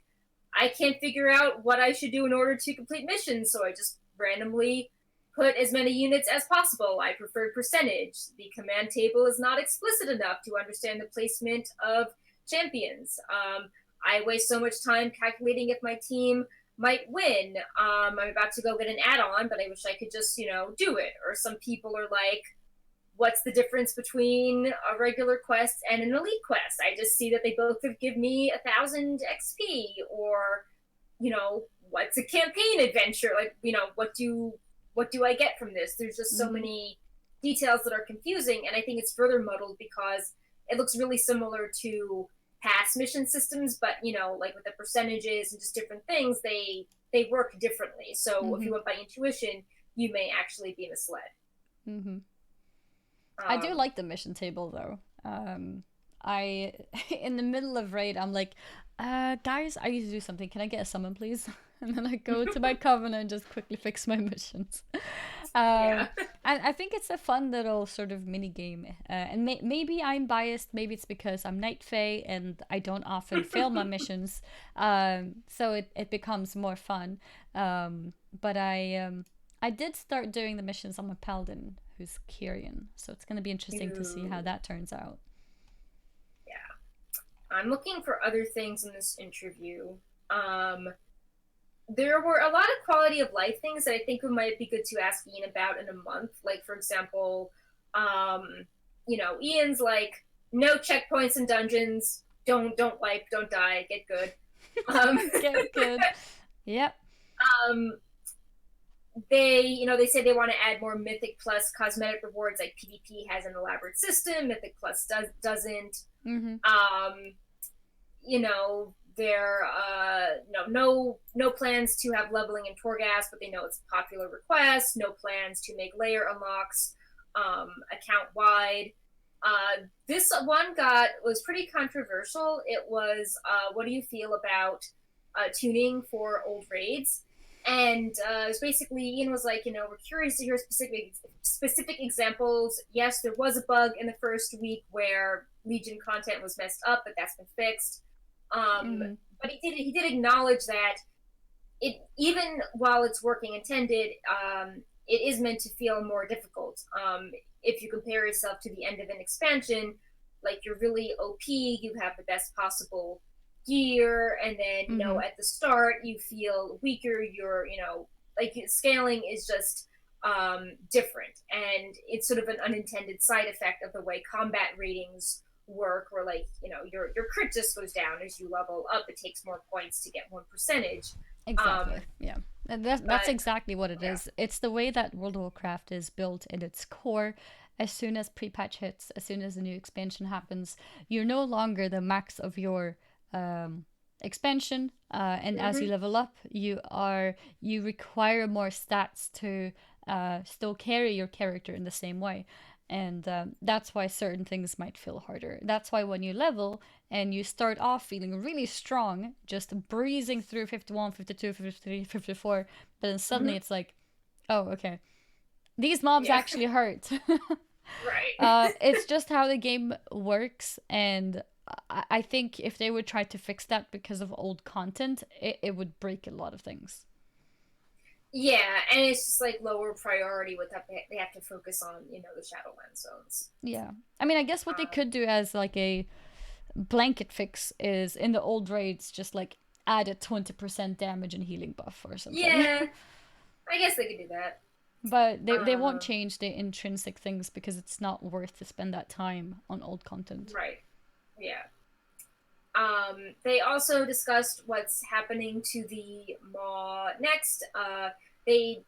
I can't figure out what I should do in order to complete missions, so I just randomly put as many units as possible. I preferred percentage. The command table is not explicit enough to understand the placement of champions. I waste so much time calculating if my team might win. I'm about to go get an add-on, but I wish I could just, do it. Or some people are like, what's the difference between a regular quest and an elite quest? I just see that they both give me 1,000 XP, or what's a campaign adventure? Like, what do I get from this? There's just so Mm-hmm. many details that are confusing, and I think it's further muddled because it looks really similar to past mission systems, but like with the percentages and just different things, they work differently. So if Mm-hmm. you went by intuition, you may actually be misled. Mm-hmm. I do Um, like the mission table though. I in the middle of raid, I'm like, guys, I need to do something. Can I get a summon, please? And then I go to my covenant and just quickly fix my missions. yeah. Um, and I think it's a fun little sort of mini game. And maybe I'm biased. Maybe it's because I'm Night Fae and I don't often fail my missions. So it becomes more fun. But I did start doing the missions on my paladin, who's Kyrian. So it's going to be interesting to see how Ooh, that turns out. yeah. I'm looking for other things in this interview. Um, there were a lot of quality of life things that I think we might be good to ask Ian about in a month. Like, for example, Ian's like, no checkpoints in dungeons. Don't wipe, don't die, get good. Um, Get good. Yep. um, they say they want to add more Mythic Plus cosmetic rewards. Like PvP has an elaborate system, Mythic Plus doesn't. Mm-hmm. Um, there no plans to have leveling in Torghast, but they know it's a popular request. No plans to make layer unlocks account wide. This one was pretty controversial. It was, what do you feel about tuning for old raids? And it was basically, Ian was like, we're curious to hear specific examples. Yes, there was a bug in the first week where Legion content was messed up, but that's been fixed. Um, Mm-hmm. but he did acknowledge that it, even while it's working intended, it is meant to feel more difficult. If you compare yourself to the end of an expansion, like you're really OP, you have the best possible gear, and then Mm-hmm. at the start you feel weaker. You're like scaling is just different, and it's sort of an unintended side effect of the way combat ratings work, where like your crit just goes down as you level up. It takes more points to get one percentage. um Exactly. Yeah. And that's but exactly what it yeah. is. It's the way that World of Warcraft is built in its core. As soon as pre-patch hits, as soon as a new expansion happens, you're no longer the max of your expansion. And as you Hmm. level up, you require more stats to still carry your character in the same way. And that's why certain things might feel harder. That's why when you level and you start off feeling really strong, just breezing through 51, 52, 53, 54, but then suddenly Hmm. it's like, oh, okay, these mobs Yeah. actually hurt. Right. It's just how the game works, and I think if they would try to fix that because of old content, it would break a lot of things. Yeah, and it's just like lower priority with that. They have to focus on the Shadowlands zones. Yeah. I mean, I guess what they um could do as like a blanket fix is in the old raids just like add a 20% damage and healing buff or something. yeah, I guess they could do that. But they won't Um, change the intrinsic things because it's not worth to spend that time on old content. right. Yeah. They also discussed what's happening to the Maw next. They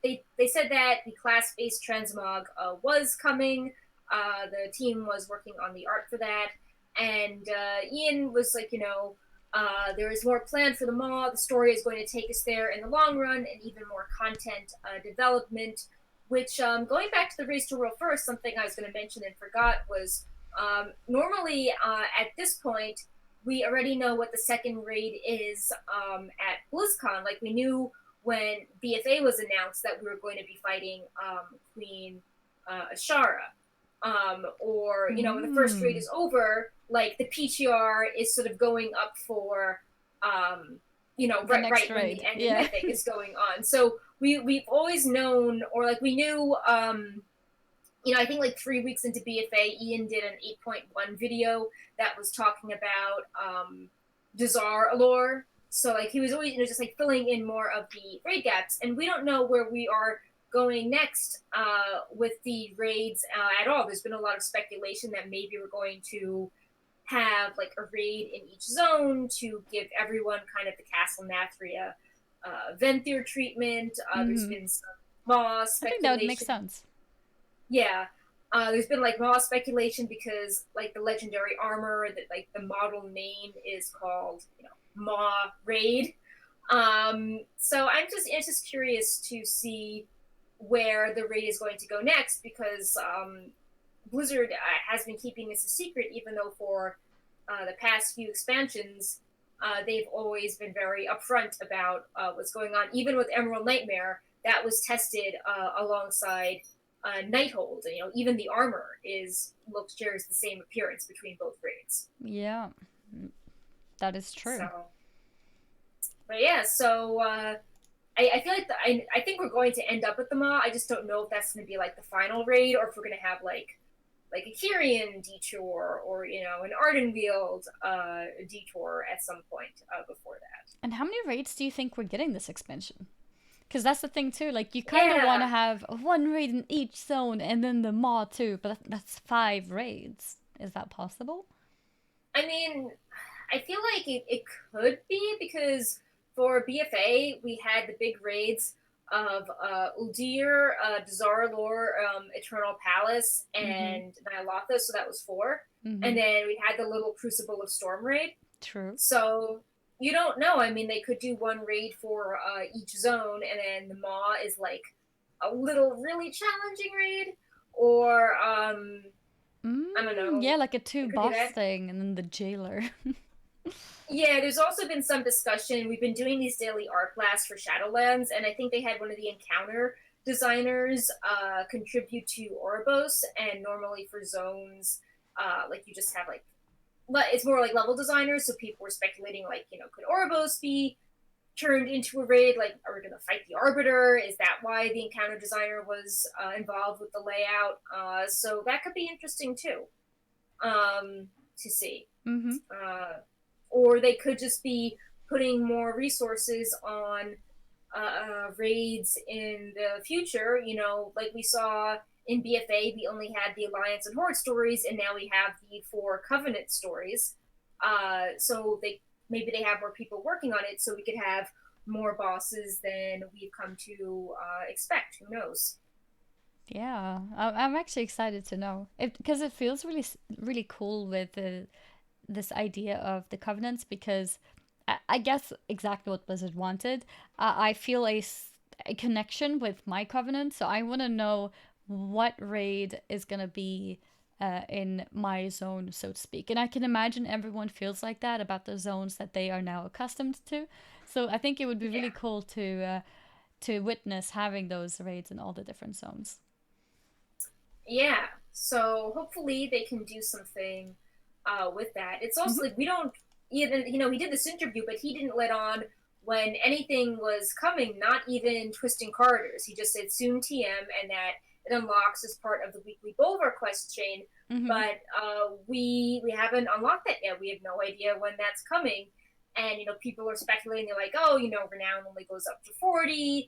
said that the class-based transmog was coming. The team was working on the art for that, and Ian was like, there is more planned for the Maw. The story is going to take us there in the long run, and even more content development. Which, going back to the Race to World First, something I was going to mention and forgot was normally at this point we already know what the second raid is at BlizzCon. Like we knew when BFA was announced that we were going to be fighting Queen Ashara. Or when the first raid Mm. is over, like the PTR is sort of going up for The right next when the raid. end Yeah. mythic is going on. So we've always known, or like we knew I think like 3 weeks into BFA, Ian did an 8.1 video that was talking about Dazar Allure. So like he was always just like filling in more of the raid gaps, and we don't know where we are going next with the raids at all. There's been a lot of speculation that maybe we're going to have like a raid in each zone to give everyone kind of the Castle Nathria Venthyr treatment. There's Mm-hmm. been some Maw I think that would make speculation. sense. Yeah. There's been like Maw speculation because like the legendary armor that like the model name is called, Maw Raid. So it's just curious to see where the raid is going to go next because Blizzard has been keeping this a secret, even though for the past few expansions they've always been very upfront about what's going on. Even with Emerald Nightmare, that was tested alongside Nighthold. Even the armor shares the same appearance between both raids. Yeah, that is So, true. but yeah, so I feel like I think we're going to end up with the Maw. I just don't know if that's going to be like the final raid or if we're going to have like a Kyrian detour or an Ardenweald detour at some point before that. And how many raids do you think we're getting this expansion? Because that's the thing too. Like you kind of want to Yeah, have one raid in each zone and then the Maw too, but that's 5 raids. Is that possible? I mean, I feel like it could be because for BFA we had the big raids of Uldir, Dazar'alor, Eternal Palace, Mm-hmm. and Nyalotha, so that was 4. Mm-hmm. And then we had the little Crucible of Storm raid. True. So you don't know. I mean, they could do one raid for each zone, and then the Maw is like a little really challenging raid, or I don't Yeah, know. like a They two could do boss that. thing and then the jailer. Yeah, there's also been some discussion. We've been doing these daily art blasts for Shadowlands, and I think they had one of the encounter designers contribute to Oribos, and normally for zones, like you just have like, it's more like level designers, so people were speculating like, could Oribos be turned into a raid? Like, are we going to fight the Arbiter? Is that why the encounter designer was involved with the layout? So that could be interesting too, to see. Mm-hmm. Uh, or they could just be putting more resources on raids in the future. Like we saw in BFA, we only had the Alliance and Horde stories, and now we have the 4 Covenant stories. So maybe they have more people working on it, so we could have more bosses than we've come to expect. Who knows? Yeah, I'm actually excited to know it because it feels really cool with this idea of the covenants because I guess exactly what Blizzard wanted. I feel a connection with my covenant, so I want to know what raid is gonna be in my zone, so to speak. And I can imagine everyone feels like that about the zones that they are now accustomed to. So I think it would be Yeah. really cool to witness having those raids in all the different zones. Yeah. So hopefully they can do something with that. It's Mm-hmm. also like we don't even, he did this interview, but he didn't let on when anything was coming, not even twisting corridors. He just said soon TM and that it unlocks as part of the weekly Bolvar quest chain. Mm-hmm. But we haven't unlocked that yet. We have no idea when that's coming. And people are speculating. They're like, oh, renown only goes up to 40.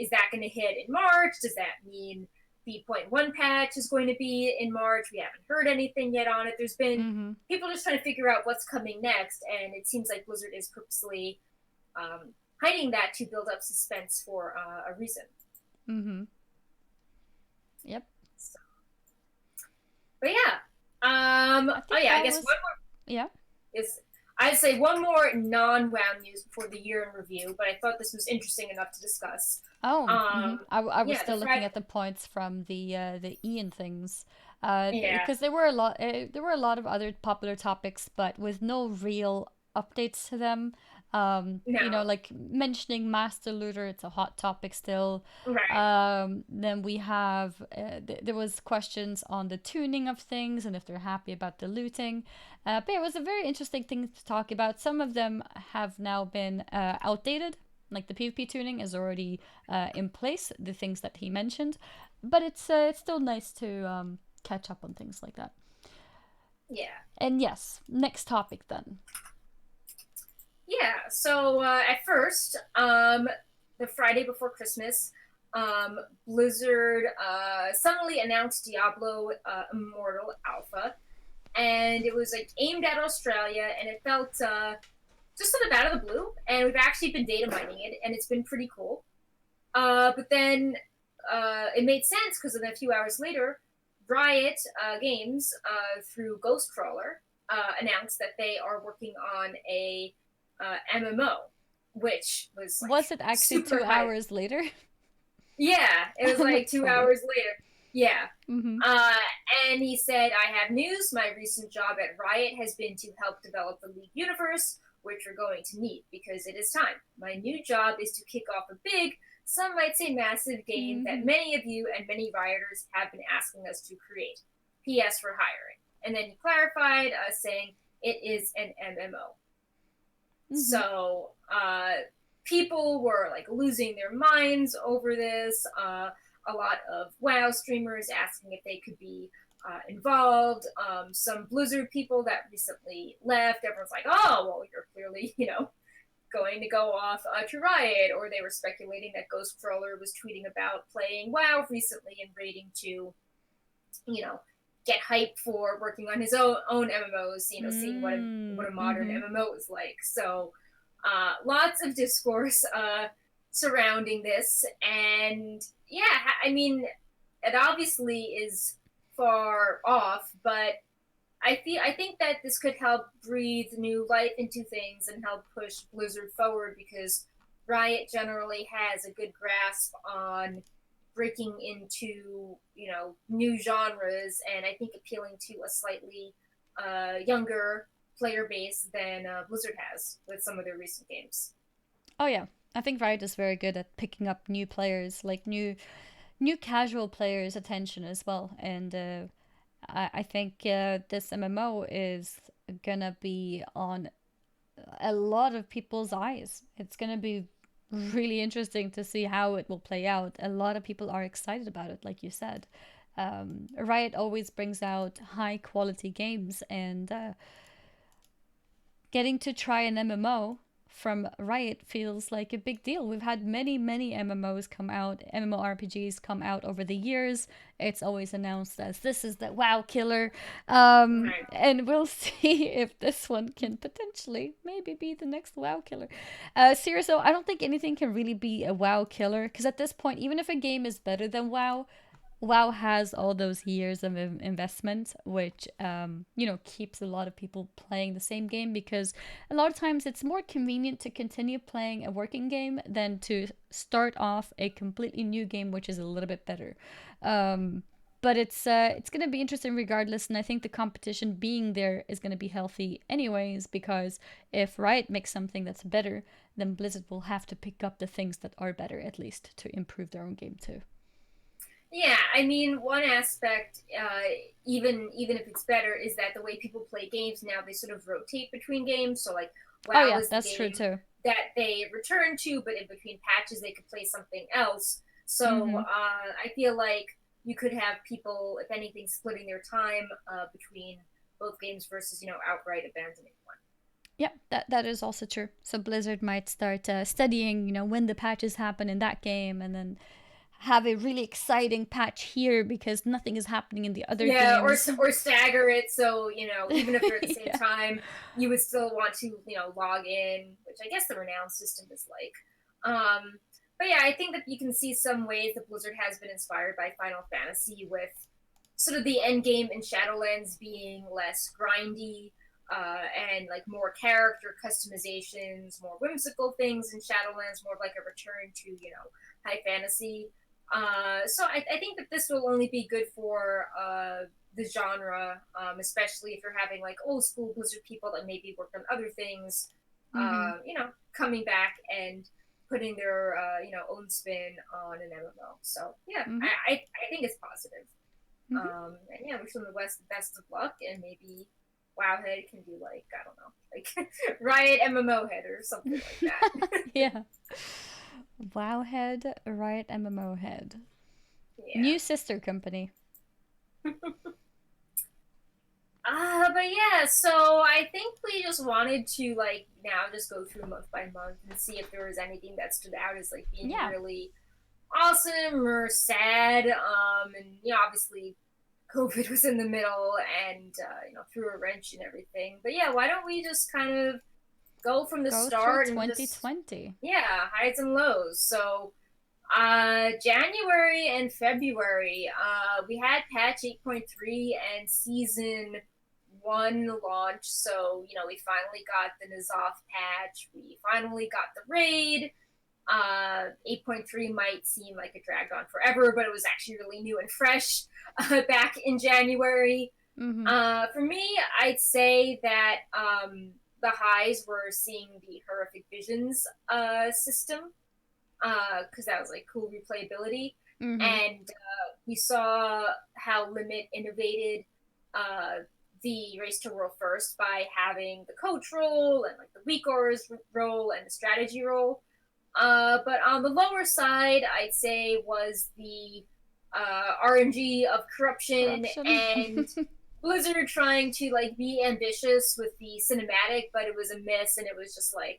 Is that going to hit in March? Does that mean the point one patch is going to be in March? We haven't heard anything yet on it. There's been Mm-hmm. people just trying to figure out what's coming next, and it seems like Blizzard is purposely hiding that to build up suspense for a reason. Mm-hmm. Yep. So, but yeah, I oh think yeah, I that guess was one more yeah. is I'd say one more non-WoW news before the year in review, but I thought this was interesting enough to discuss. Oh, mm-hmm. I was Yeah, the still looking Friday, at the points from the Ian things, yeah, because there were a lot. There were a lot of other popular topics, but with no real updates to them. no, Like mentioning Master Looter, it's a hot topic still. right, Then we have there was questions on the tuning of things and if they're happy about the looting. But yeah, it was a very interesting thing to talk about. Some of them have now been outdated, like the PvP tuning is already in place, the things that he mentioned, but it's still nice to catch up on things like that. yeah. And yes, next topic then. Yeah, so at first, the Friday before Christmas, Blizzard suddenly announced Diablo Immortal Alpha, and it was like aimed at Australia, and it felt just sort of out of the blue. And we've actually been data mining it, and it's been pretty cool. But then it made sense because then a few hours later, Riot Games through Ghostcrawler announced that they are working on a MMO, which was like Was it actually super two hype. hours later? Yeah, it was Oh, like that's two funny. hours later. Yeah. Mm-hmm. Uh, and he said, I have news. My recent job at Riot has been to help develop the League universe, which we're going to need because it is time. My new job is to kick off a big, some might say massive game that Mm-hmm. many of you and many Rioters have been asking us to create. PS for hiring. And then he clarified, saying it is an MMO. Mm-hmm. So people were like losing their minds over this. A lot of WoW streamers asking if they could be involved. Some Blizzard people that recently left. Everyone's like, "Oh, well, you're clearly, going to go off to Riot." Or they were speculating that Ghostcrawler was tweeting about playing WoW recently and raiding to, you know, get hype for working on his own MMOs, seeing what a modern Mm-hmm. MMO is like. So lots of discourse surrounding this, and yeah, I mean, it obviously is far off, but I think that this could help breathe new life into things and help push Blizzard forward because Riot generally has a good grasp on breaking into new genres and I think appealing to a slightly younger player base than Blizzard has with some of their recent games. Oh yeah, I think Riot is very good at picking up new players, like new casual players' attention as well. And I think this MMO is gonna be on a lot of people's eyes. It's gonna be really interesting to see how it will play out. A lot of people are excited about it, like you said. Riot always brings out high quality games, and getting to try an MMO from Riot feels like a big deal. We've had many MMOs come out, MMORPGs come out over the years. It's always announced as this is the WoW killer. Right. And we'll see if this one can potentially maybe be the next WoW killer. Seriously, I don't think anything can really be a WoW killer because at this point, even if a game is better than WoW, WoW has all those years of investment, which keeps a lot of people playing the same game because a lot of times it's more convenient to continue playing a working game than to start off a completely new game, which is a little bit better. Um, but it's gonna be interesting regardless, and I think the competition being there is gonna be healthy anyways because if Riot makes something that's better, then Blizzard will have to pick up the things that are better at least to improve their own game too. Yeah, I mean, one aspect, even if it's better, is that the way people play games now, they sort of rotate between games. So, like, Oh WoW yeah, is the that's true game too. that they return to, but in between patches, they could play something else. So, Mm-hmm. I feel like you could have people, if anything, splitting their time between both games versus, outright abandoning one. Yeah, that is also true. So Blizzard might start studying, when the patches happen in that game, and then have a really exciting patch here because nothing is happening in the other Yeah, games. or stagger it so even if they're at the same Yeah. time, you would still want to log in, which I guess the renown system is like. But yeah, I think that you can see some ways that Blizzard has been inspired by Final Fantasy with sort of the end game in Shadowlands being less grindy, and like more character customizations, more whimsical things in Shadowlands, more of like a return to high fantasy. So I think that this will only be good for the genre, especially if you're having like old school Blizzard people that maybe worked on other things, Mm-hmm. coming back and putting their own spin on an MMO. So yeah, Mm-hmm. I think it's positive. Mm-hmm. And yeah, wish them the best of luck, and maybe Wowhead can do like I don't know, like Riot MMO head or something like that. Yeah. Wowhead, Riot MMO Head. Yeah. New sister company. But yeah, so I think we just wanted to like now just go through month by month and see if there was anything that stood out as like being Yeah. really awesome or sad. And obviously COVID was in the middle and threw a wrench and everything. But yeah, why don't we just kind of go from the Go through start and just 2020. yeah, highs and lows. So January and February, we had patch 8.3 and season 1 launch. So, we finally got the N'Zoth patch. We finally got the raid. 8.3 might seem like it dragged on forever, but it was actually really new and fresh back in January. Mm-hmm. For me, I'd say that the highs were seeing the horrific visions system, because that was like cool replayability. Mm-hmm. And we saw how Limit innovated the race to world first by having the coach role and like the weak auras role and the strategy role. But on the lower side, I'd say was the RNG of corruption Corruption. and Blizzard trying to like be ambitious with the cinematic, but it was a miss, and it was just like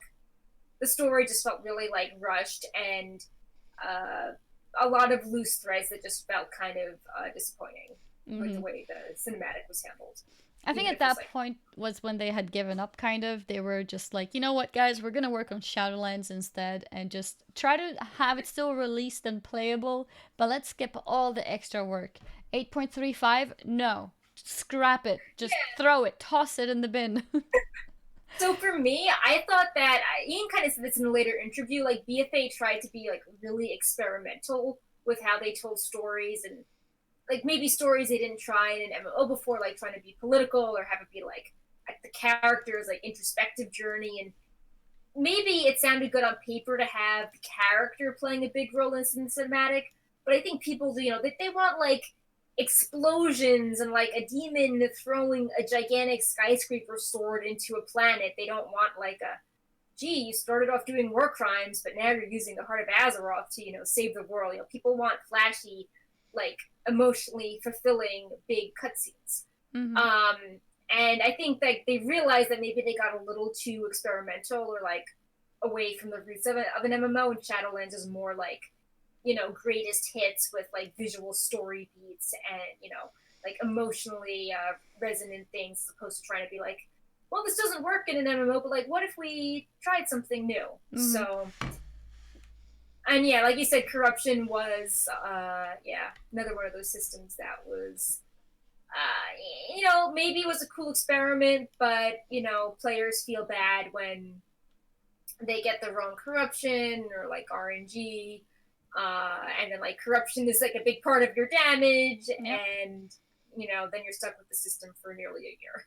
the story just felt really like rushed and uh, a lot of loose threads that just felt kind of disappointing with the Mm-hmm. way the cinematic was handled. I think Even at if it was that like, point was when they had given up, kind of. They were just like, you know what, guys, we're gonna work on Shadowlands instead and just try to have it still released and playable, but let's skip all the extra work. 8.35? No. Scrap it. Just yeah. throw it. Toss it in the bin. So for me, I thought that Ian kind of said this in a later interview. Like BFA tried to be like really experimental with how they told stories, and like maybe stories they didn't try in an MMO before, like trying to be political or have it be like the character's like introspective journey. And maybe it sounded good on paper to have the character playing a big role in cinematic, but I think people, they want like explosions and like a demon throwing a gigantic skyscraper sword into a planet. They don't want like a, gee, you started off doing war crimes, but now you're using the heart of Azeroth to, save the world. People want flashy, like emotionally fulfilling big cutscenes. Mm-hmm. Um, and I think that they realized that maybe they got a little too experimental or like away from the roots of an MMO, and Shadowlands is more like, greatest hits with like visual story beats and, like emotionally resonant things, as opposed to trying to be like, well, this doesn't work in an MMO, but like, what if we tried something new? Mm-hmm. So, and yeah, like you said, corruption was, yeah, another one of those systems that was maybe it was a cool experiment, but players feel bad when they get the wrong corruption or like RNG, and then like corruption is like a big part of your damage, Yep. and then you're stuck with the system for nearly a year.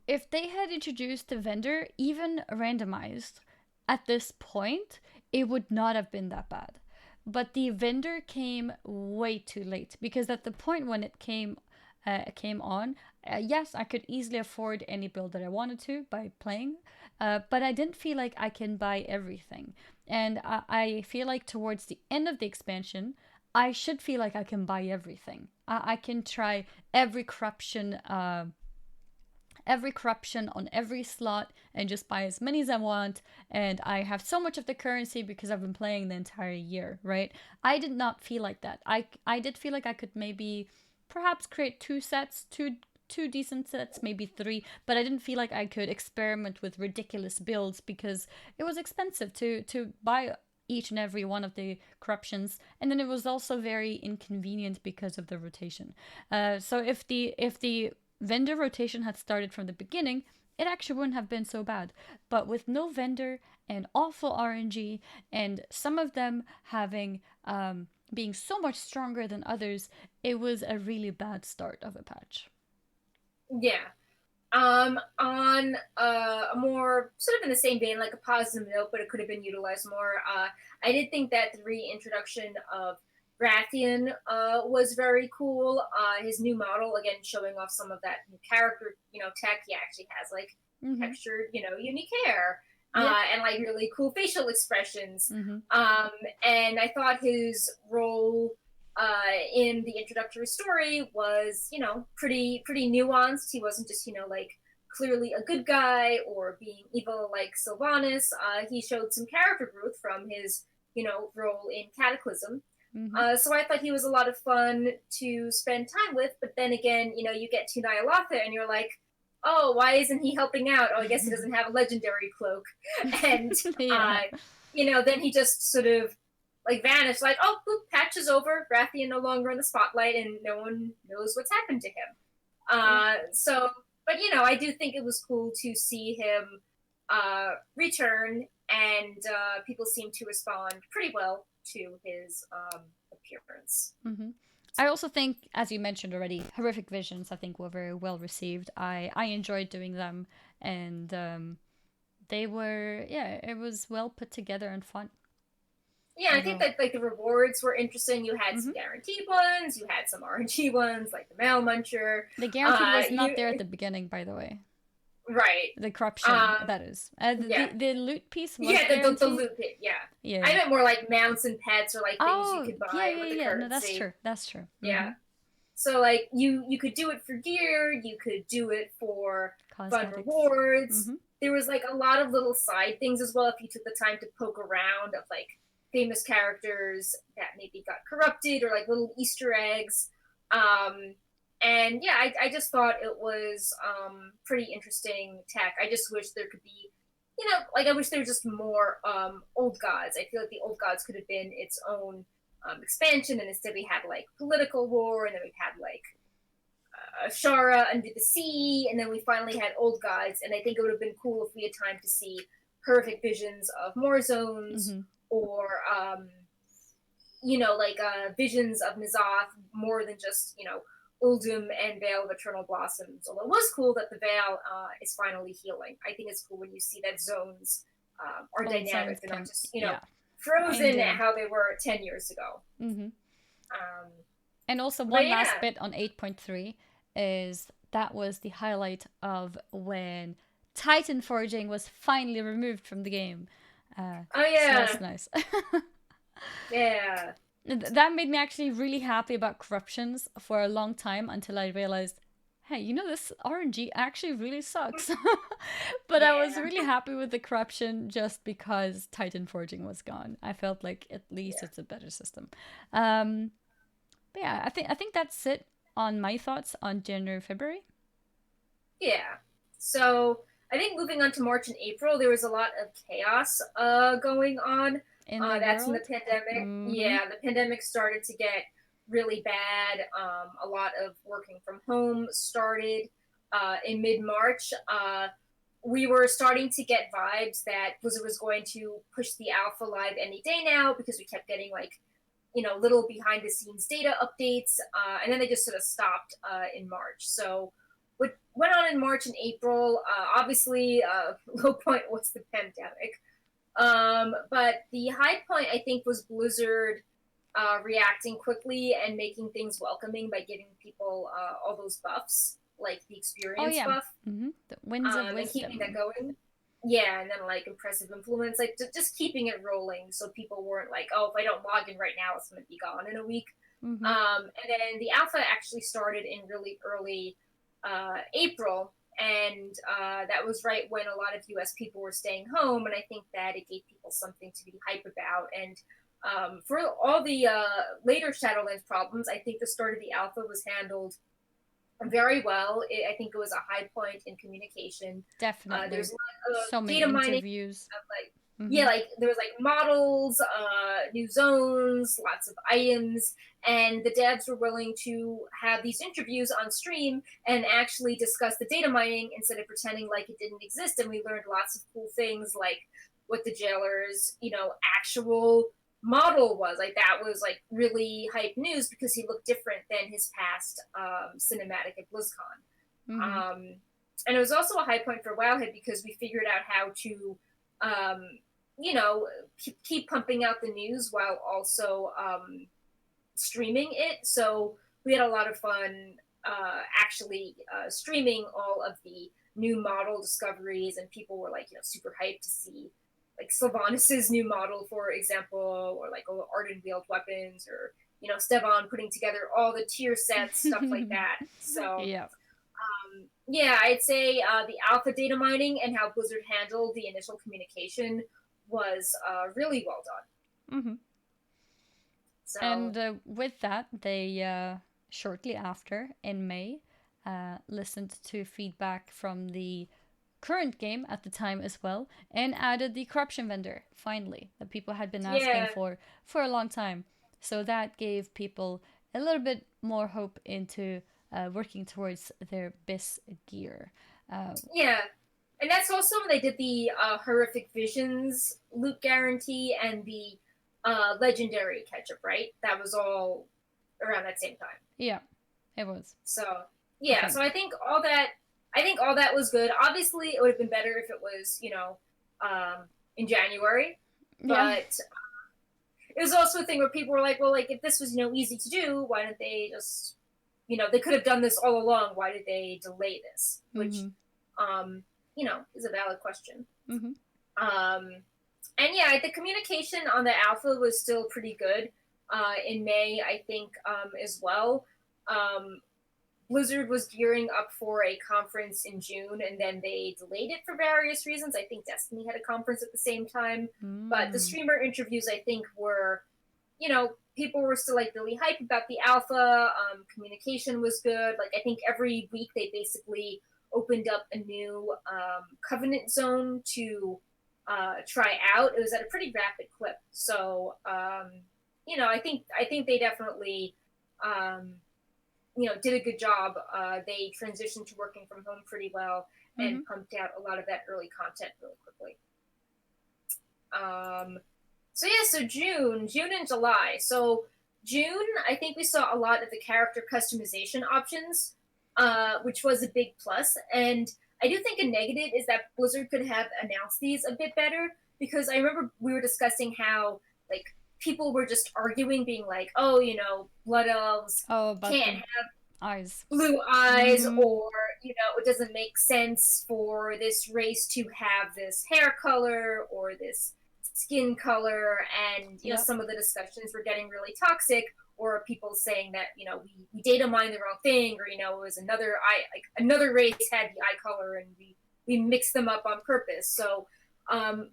If they had introduced the vendor even randomized at this point, it would not have been that bad. But the vendor came way too late because at the point when it came on, yes, I could easily afford any build that I wanted to by playing, but I didn't feel like I can buy everything. And I feel like towards the end of the expansion, I should feel like I can buy everything. I can try every corruption every corruption on every slot and just buy as many as I want. And I have so much of the currency because I've been playing the entire year, right? I did not feel like that. I did feel like I could maybe perhaps create two sets, two decent sets, maybe three, but I didn't feel like I could experiment with ridiculous builds because it was expensive to buy each and every one of the corruptions, and then it was also very inconvenient because of the rotation. So if the vendor rotation had started from the beginning, it actually wouldn't have been so bad. But with no vendor and awful RNG, and some of them having being so much stronger than others, it was a really bad start of a patch. Yeah. On a more sort of in the same vein, like a positive note, but it could have been utilized more. I did think that the reintroduction of Rathian was very cool. His new model, again, showing off some of that new character, tech. He actually has like textured, unique hair. And like really cool facial expressions. And I thought his role in the introductory story was, pretty nuanced. He wasn't just, like clearly a good guy or being evil like Sylvanas. He showed some character growth from his, role in Cataclysm. So I thought he was a lot of fun to spend time with. But then again, you get to Nyalotha and you're like, oh, why isn't he helping out? Oh, I guess he doesn't have a legendary cloak. And, then he just sort of like vanished, like, oh, boop, patch is over. Rathian no longer in the spotlight, and no one knows what's happened to him. So, but I do think it was cool to see him return, and people seem to respond pretty well to his appearance. I also think, as you mentioned already, Horrific Visions, I think, were very well received. I enjoyed doing them, and they were, it was well put together and fun. Yeah, I think that like the rewards were interesting. You had some guaranteed ones, you had some RNG ones, like the Mail Muncher. The guaranteed was not there at the beginning, by the way. Right. The corruption, that is. The loot piece was the loot pit, yeah. I meant more like mounts and pets or like things you could buy with the currency. No, that's true. Yeah. So like you could do it for gear, you could do it for fun rewards. There was like a lot of little side things as well if you took the time to poke around of like famous characters that maybe got corrupted or like little Easter eggs. And yeah, I just thought it was pretty interesting tech. I just wish there could be, like I wish there was just more Old Gods. I feel like the Old Gods could have been its own expansion, and instead we had like political war, and then we had like Shara Under the Sea, and then we finally had Old Gods. And I think it would have been cool if we had time to see horrific visions of more zones. Or like visions of N'Zoth more than just Uldum and Vale of Eternal Blossoms. Although it was cool that the Vale is finally healing. I think it's cool when you see that zones are dynamic. They're not just frozen at how they were 10 years ago. And also one last bit on 8.3 is that was the highlight of when Titan forging was finally removed from the game. So that's nice. Yeah. That made me actually really happy about corruptions for a long time until I realized, hey, this RNG actually really sucks. But I was really happy with the corruption just because Titan forging was gone. I felt like at least it's a better system. But yeah, I think that's it on my thoughts on January, February. Yeah. So I think moving on to March and April, there was a lot of chaos going on. That's when the pandemic, the pandemic started to get really bad. A lot of working from home started in mid-March. We were starting to get vibes that Blizzard was going to push the alpha live any day now because we kept getting like, little behind-the-scenes data updates, and then they just sort of stopped in March. So what went on in March and April, obviously, low point was the pandemic. But the high point, I think, was Blizzard reacting quickly and making things welcoming by giving people all those buffs, like the experience buff. The Winds of Wisdom. And keeping that going. Yeah, and then like impressive influence, like just keeping it rolling so people weren't like, oh, if I don't log in right now, it's going to be gone in a week. And then the alpha actually started in really early April, and that was right when a lot of US people were staying home, and I think that it gave people something to be hype about. And for all the later Shadowlands problems, I think the start of the alpha was handled very well. I think it was a high point in communication. There's Definitely. a lot of So many data mining interviews. of like, yeah, Mm-hmm. like there was like models, new zones, lots of items, and the devs were willing to have these interviews on stream and actually discuss the data mining instead of pretending like it didn't exist. And we learned lots of cool things like what the jailers, actual model was. Like that was like really hype news because he looked different than his past cinematic at BlizzCon. Mm-hmm. And it was also a high point for Wowhead because we figured out how to um, keep pumping out the news while also streaming it. So we had a lot of fun actually streaming all of the new model discoveries, and people were like, super hyped to see like Sylvanas' new model, for example, or like Arden wheeled weapons, or Stevan putting together all the tier sets, stuff like that. So Yeah. yeah, I'd say the alpha data mining and how Blizzard handled the initial communication was really well done. Mm-hmm. So And with that, they shortly after, in May, listened to feedback from the current game at the time as well, and added the corruption vendor, finally, that people had been asking yeah, for a long time. So that gave people a little bit more hope into working towards their BIS gear. yeah, and that's also when they did the horrific visions loot guarantee and the legendary catch up, right? That was all around that same time. Yeah, it was. So yeah, Okay. so I think all that was good. Obviously, it would have been better if it was in January, Yeah. but it was also a thing where people were like, well, like if this was easy to do, why didn't they just they could have done this all along. Why did they delay this? Which Mm-hmm. is a valid question. Mm-hmm. Um, and yeah, the communication on the alpha was still pretty good in May, I think, as well. Um, Blizzard was gearing up for a conference in June, and then they delayed it for various reasons. I think Destiny had a conference at the same time, but the Mm. streamer interviews, I think, were, people were still like really hyped about the alpha. Communication was good. Like I think every week they basically opened up a new covenant zone to try out. It was at a pretty rapid clip, so I think they definitely um, did a good job. They transitioned to working from home pretty well Mm-hmm. and pumped out a lot of that early content really quickly. So yeah, so June and July. So June, I think we saw a lot of the character customization options, which was a big plus. And I do think a negative is that Blizzard could have announced these a bit better, because I remember we were discussing how like people were just arguing, being like, oh, blood elves Oh, about can't the eyes. blue eyes, Mm-hmm. or it doesn't make sense for this race to have this hair color or this skin color. And Yep. some of the discussions were getting really toxic, or people saying that we data mined the wrong thing, or it was another race had the eye color and we mixed them up on purpose. So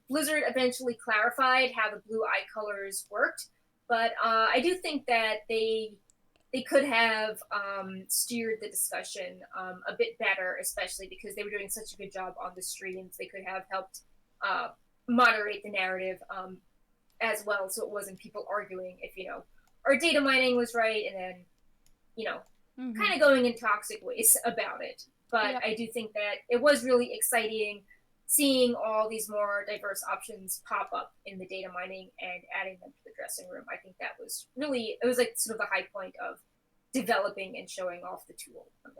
Blizzard eventually clarified how the blue eye colors worked, but I do think that they could have steered the discussion a bit better, especially because they were doing such a good job on the streams. They could have helped moderate the narrative as well, so it wasn't people arguing if our data mining was right, and then Mm-hmm. kind of going in toxic ways about it. But Yep. I do think that it was really exciting seeing all these more diverse options pop up in the data mining and adding them to the dressing room. I think that was really, it was like sort of the high point of developing and showing off the tool on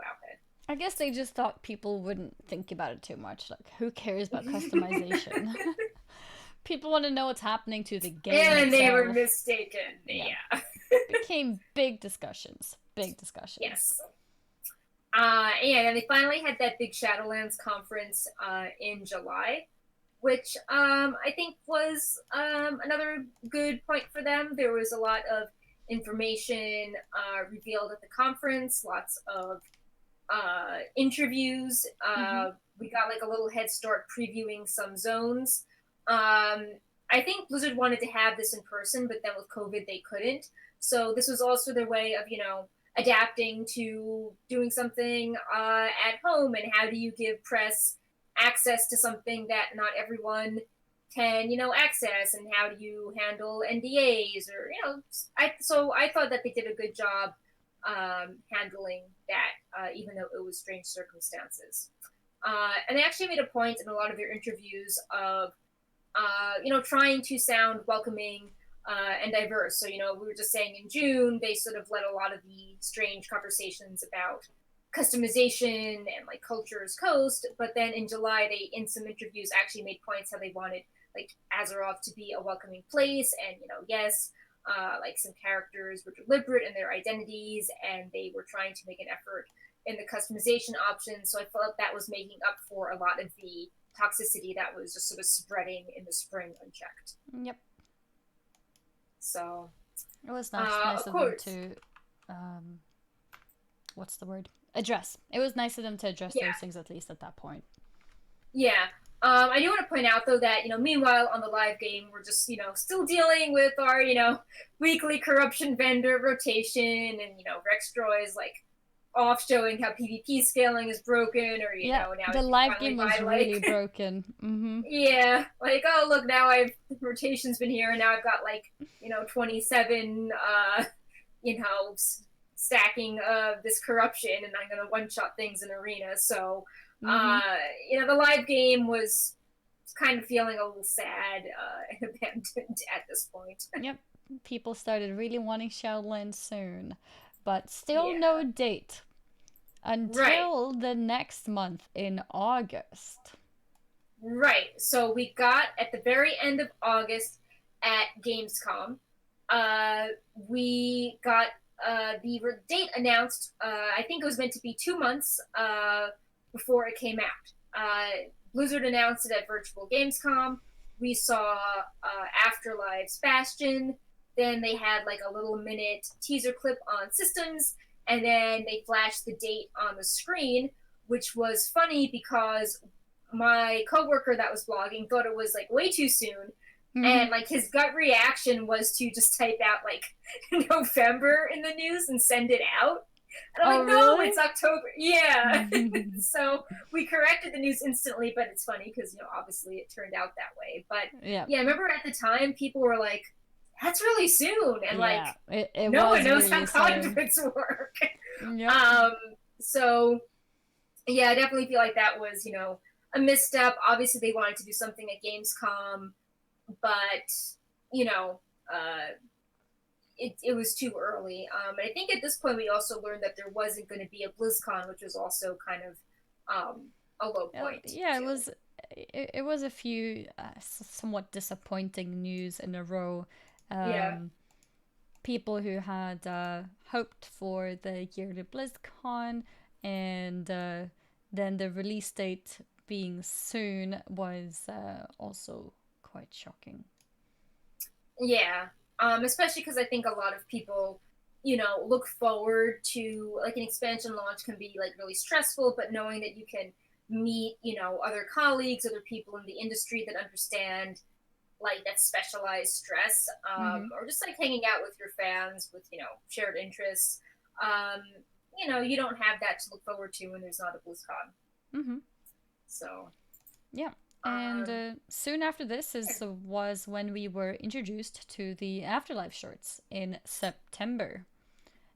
I guess they just thought people wouldn't think about it too much. Like, who cares about Wowhead. customization? People want to know what's happening to the game And they were itself. mistaken. Yeah. Yeah. Became big discussions. Big discussions. Yes. And then they finally had that big Shadowlands conference in July, which I think was another good point for them. There was a lot of information revealed at the conference, lots of interviews. Mm-hmm. We got like a little head start previewing some zones. I think Blizzard wanted to have this in person, but then with COVID they couldn't. So this was also their way of, adapting to doing something at home. And how do you give press access to something that not everyone can, access? And how do you handle NDAs? Or, so I thought that they did a good job handling that, even though it was strange circumstances. And they actually made a point in a lot of their interviews of, trying to sound welcoming and diverse. So, we were just saying in June, they sort of let a lot of the strange conversations about customization and like cultures coast. But then in July, they, in some interviews, actually made points how they wanted like Azeroth to be a welcoming place. And, yes, like some characters were deliberate in their identities and they were trying to make an effort in the customization options. So I felt like that was making up for a lot of the toxicity that was just sort of spreading in the spring unchecked. Yep. So it was nice of them to, what's the word? Address. It was nice of them to address those things at least at that point. Yeah. I do want to point out though that, meanwhile on the live game, we're just, still dealing with our, weekly corruption vendor rotation and, Rexdroy is like off showing how PvP scaling is broken, or now the live game was really broken. Mm-hmm. Yeah, like, oh look, now I've rotation's been here and now I've got like 27 stacking of this corruption and I'm gonna one shot things in arena. So the live game was kind of feeling a little sad and abandoned at this point. Yep, people started really wanting Shadowlands soon, but still no date until the next month in August. Right. So we got at the very end of August at Gamescom. We got the date announced. I think it was meant to be 2 months before it came out. Blizzard announced it at Virtual Gamescom. We saw Afterlife's Bastion. Then they had like a little minute teaser clip on systems, and then they flashed the date on the screen, which was funny because my coworker that was blogging thought it was like way too soon. And like his gut reaction was to just type out like November in the news and send it out. And I'm like, no, really? it's October. Yeah. So we corrected the news instantly, but it's funny because, obviously it turned out that way. But yeah, I remember at the time people were like, that's really soon. And like, it no one knows really how conduits work. Yep. So yeah, I definitely feel like that was, a misstep. Obviously they wanted to do something at Gamescom, but, it was too early. And I think at this point we also learned that there wasn't going to be a BlizzCon, which was also kind of a low point. Yeah, too. It was a few somewhat disappointing news in a row. People who had hoped for the yearly BlizzCon and then the release date being soon was also quite shocking. Yeah. Especially because I think a lot of people, look forward to like an expansion launch can be like really stressful, but knowing that you can meet, other colleagues, other people in the industry that understand like that specialized stress, or just like hanging out with your fans with, shared interests. You don't have that to look forward to when there's not a BlizzCon. So. Yeah. And soon after this was when we were introduced to the Afterlife shorts in September.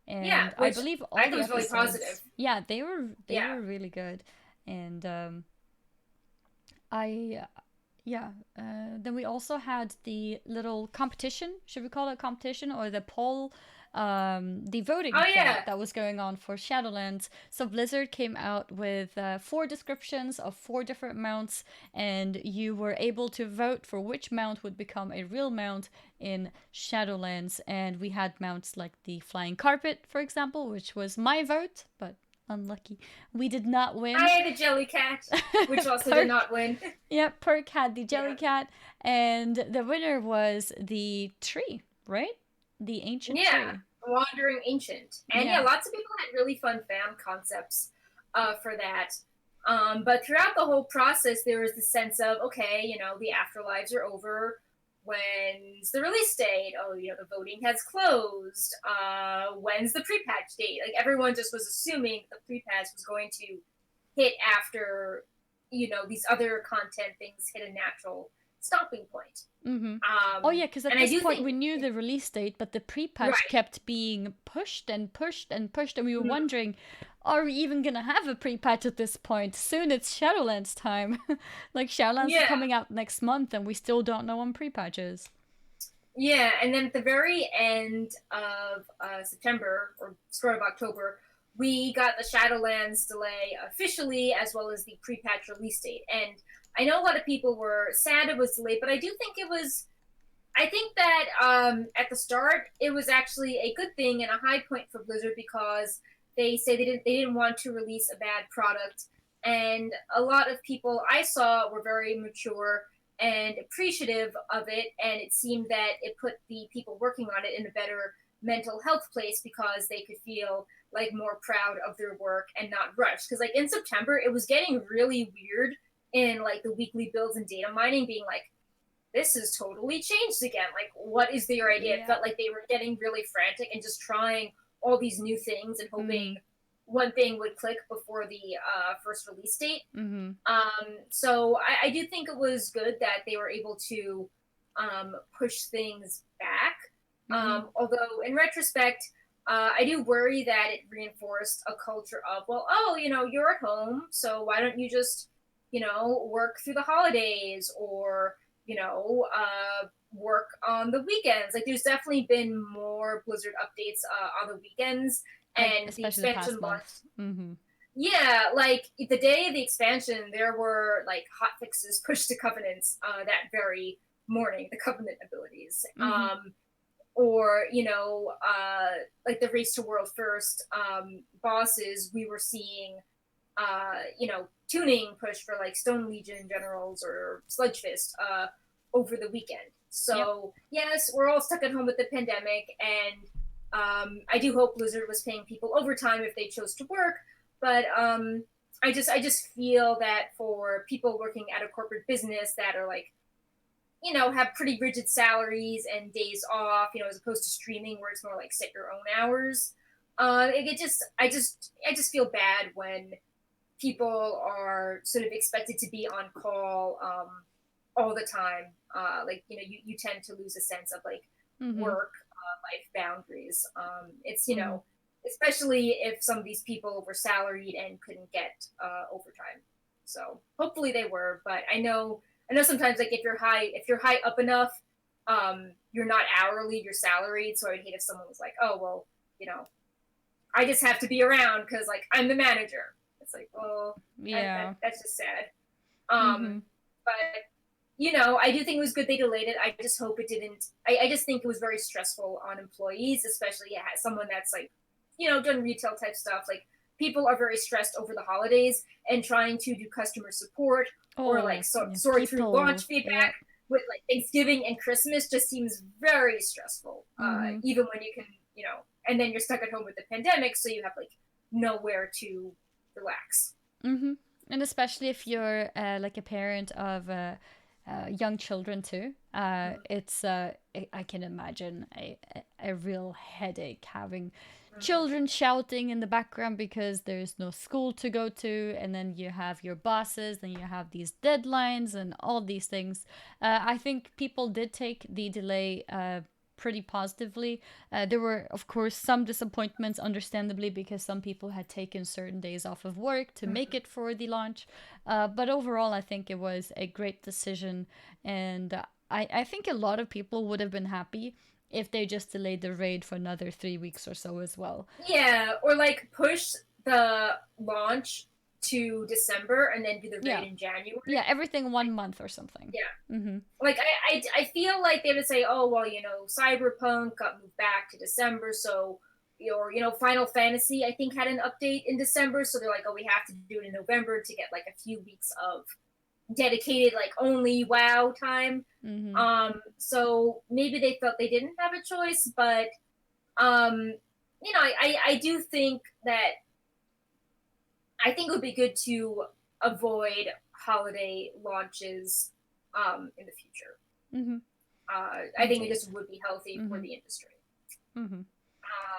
And I believe all the episodes, really positive. Yeah, they were really good. And then we also had the little competition. Should we call it a competition or the poll? The voting that was going on for Shadowlands. So Blizzard came out with 4 descriptions of 4 different mounts, and you were able to vote for which mount would become a real mount in Shadowlands. And we had mounts like the Flying Carpet, for example, which was my vote, but unlucky. We did not win. I had a Jellycat, which also did not win. Yeah, Perk had the Jellycat, and the winner was the tree, right? The ancient tree. Wandering Ancient. And lots of people had really fun fan concepts for that. But throughout the whole process, there was the sense of, okay, the afterlives are over. When's the release date? Oh, the voting has closed. When's the pre-patch date? Like, everyone just was assuming the pre-patch was going to hit after, these other content things hit a natural stopping point. Oh yeah, because at And I this do point think, we knew the release date, but the pre-patch right. kept being pushed and pushed and pushed, and we were Mhm. wondering, are we even gonna have a pre-patch at this point? Soon it's Shadowlands time. Like Shadowlands is Yeah. coming out next month, and we still don't know when pre-patch is. Yeah, and then at the very end of September or start of October, we got the Shadowlands Delay officially, as well as the pre-patch release date. And I know a lot of people were sad it was delayed, but I do think it was. I think that at the start it was actually a good thing and a high point for Blizzard because they say they didn't want to release a bad product, and a lot of people I saw were very mature and appreciative of it, and it seemed that it put the people working on it in a better mental health place because they could feel like more proud of their work and not rushed. Because like in September, it was getting really weird in like the weekly builds and data mining, being like, this is totally changed again. Like, what is their idea? It Yeah. felt like they were getting really frantic and just trying all these new things and hoping Mm-hmm. one thing would click before the first release date. Mm-hmm. So I do think it was good that they were able to push things back. Mm-hmm. Although, in retrospect, I do worry that it reinforced a culture of, well, oh, you're at home, so why don't you just, work through the holidays or, work on the weekends. Like, there's definitely been more Blizzard updates on the weekends, Like and the especially the expansion past launch. month. Mm-hmm. Yeah, like the day of the expansion, there were like hot fixes pushed to Covenants that very morning, the Covenant abilities. Mm-hmm. Or, like the Race to World First bosses, we were seeing, tuning push for like Stone Legion generals or Sludge Fist over the weekend. Yep. So, yes, we're all stuck at home with the pandemic, and I do hope Blizzard was paying people overtime if they chose to work, but I just feel that for people working at a corporate business that are like, have pretty rigid salaries and days off, as opposed to streaming where it's more like set your own hours. I just feel bad when people are sort of expected to be on call all the time. Like, you tend to lose a sense of like Mm-hmm. work life boundaries. It's, Mm-hmm. especially if some of these people were salaried and couldn't get overtime. So hopefully they were, but I know sometimes like if you're high up enough, you're not hourly, you're salaried. So I'd hate if someone was like, oh well, you know, I just have to be around because like I'm the manager. It's like, well, Yeah. that's just sad. Mm-hmm. But I do think it was good they delayed it. I just hope it didn't. I just think it was very stressful on employees, especially someone that's like, done retail type stuff. Like, people are very stressed over the holidays and trying to do customer support or like Oh, yeah. sort through launch People. Yeah. feedback with like Thanksgiving and Christmas just seems very stressful. Mm-hmm. Even when you can, and then you're stuck at home with the pandemic, so you have like nowhere to relax. Mm-hmm. And especially if you're like a parent of young children too, it's I can imagine a real headache having Mm-hmm. children shouting in the background because there's no school to go to, and then you have your bosses, then you have these deadlines and all these things. I think people did take the delay pretty positively. There were, of course, some disappointments, understandably, because some people had taken certain days off of work to make it for the launch. But overall, I think it was a great decision, and I think a lot of people would have been happy if they just delayed the raid for another 3 weeks or so as well. Yeah, or like push the launch to December and then do the Yeah, raid in January. yeah, everything 1 month or something. Yeah. Mm-hmm. Like I feel like they would say, oh well, Cyberpunk got moved back to December, so Final Fantasy I think had an update in December, so they're like, oh, we have to do it in November to get like a few weeks of dedicated like only WoW time. Mm-hmm. So maybe they felt they didn't have a choice, but um, I do think that I think it would be good to avoid holiday launches in the future. Mm-hmm. I think it just would be healthy for Mm-hmm. the industry. Mm-hmm.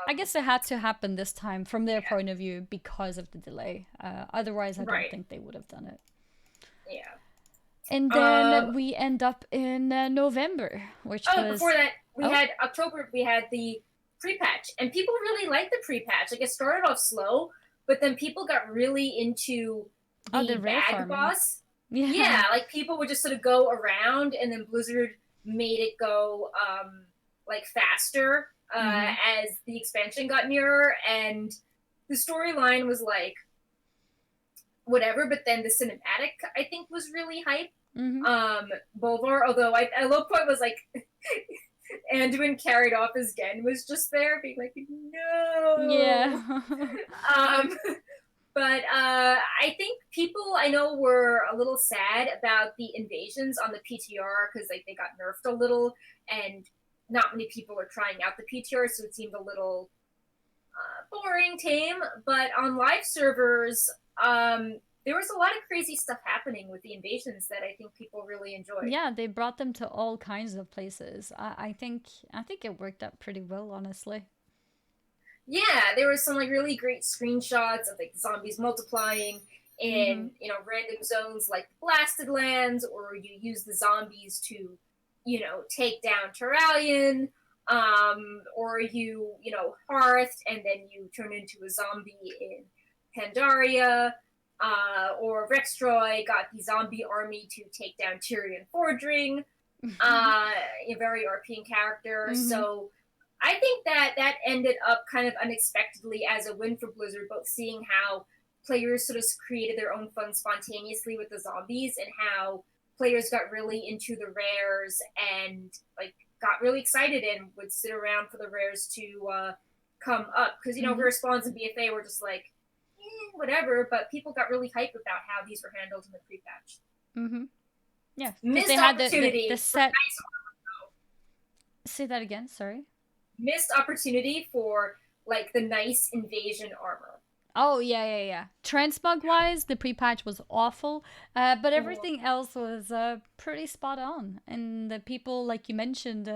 I Um, guess it had to happen this time from their yeah, point of view because of the delay. Otherwise, I don't right. think they would have done it. Yeah. And Um, then we end up in November, which oh, before was that, we oh had October. We had the pre-patch, and people really liked the pre-patch. Like it started off slow, but then people got really into oh the the rare bag farming. boss. Yeah. Yeah, like people would just sort of go around, and then Blizzard made it go like faster Mm-hmm. as the expansion got nearer, and the storyline was like whatever. But then the cinematic, I think, was really hype. Mm-hmm. Bolvar, although I low point was like Anduin carried off as Gen was just there, being like, no. Yeah. Um, but I think people I know were a little sad about the invasions on the PTR because like they got nerfed a little, and not many people are trying out the PTR, so it seemed a little boring, tame. But on live servers, there was a lot of crazy stuff happening with the invasions that I think people really enjoyed. Yeah, they brought them to all kinds of places. I think it worked out pretty well, honestly. Yeah, there was some like really great screenshots of like zombies multiplying Mm-hmm. in random zones like blasted lands, or you use the zombies to take down Terralion, or you hearthed and then you turn into a zombie in Pandaria, or Rextroy got the zombie army to take down Tyrion Fordring, uh, a very RPing character. Mm-hmm. So I think that ended up kind of unexpectedly as a win for Blizzard, both seeing how players sort of created their own fun spontaneously with the zombies, and how players got really into the rares and like got really excited and would sit around for the rares to come up, because Mm-hmm. respawns in BFA were just like whatever, but people got really hyped about how these were handled in the pre-patch. Mm-hmm. Yeah, because they Missed had the opportunity for set. nice Say that again. Sorry. missed opportunity for like the nice invasion armor. Oh yeah, yeah, yeah. Transmog wise, the pre-patch was awful, but everything else was pretty spot on. And the people, like you mentioned,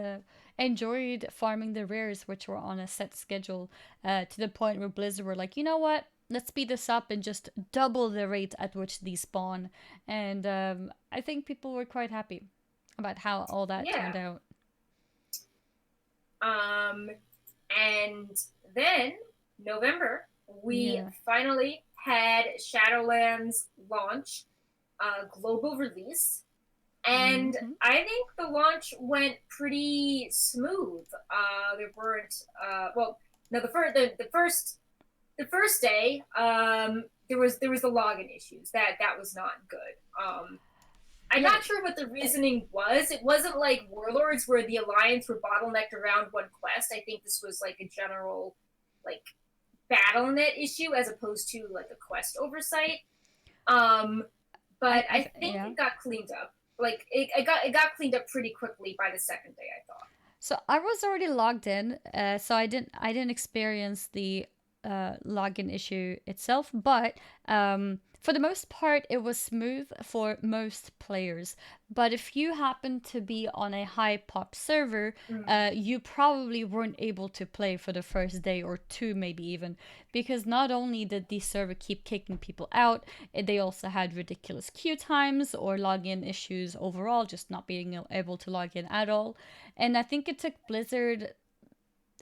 enjoyed farming the rares, which were on a set schedule, to the point where Blizzard were like, you know what? Let's speed this up and just double the rate at which these spawn. And I think people were quite happy about how all that Yeah. turned out. Um, and then November, we Yeah. finally had Shadowlands launch, global release, and Mm-hmm. I think the launch went pretty smooth. There weren't well, no, the first day, there was the login issues that was not good. I'm Yeah. not sure what the reasoning was. It wasn't like Warlords where the Alliance were bottlenecked around one quest. I think this was like a general like BattleNet issue as opposed to like a quest oversight. Um, but I think Yeah. it got cleaned up. Like it got cleaned up pretty quickly by the second day, I thought. So I was already logged in, so I didn't experience the login issue itself, but for the most part, it was smooth for most players. But if you happen to be on a high pop server, Mm. you probably weren't able to play for the first day or two, maybe even, because not only did the server keep kicking people out, they also had ridiculous queue times or login issues overall, just not being able to log in at all. And I think it took Blizzard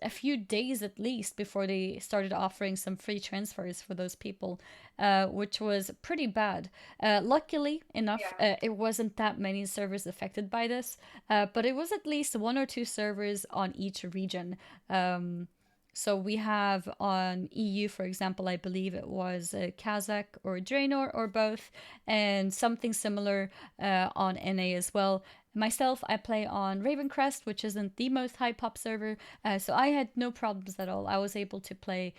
a few days at least before they started offering some free transfers for those people, which was pretty bad. Luckily enough, Yeah. it wasn't that many servers affected by this, but it was at least one or two servers on each region. So we have on EU, for example, I believe it was Kazakh or Draenor or both, and something similar on NA as well. Myself, I play on Ravencrest, which isn't the most high pop server, so I had no problems at all. I was able to play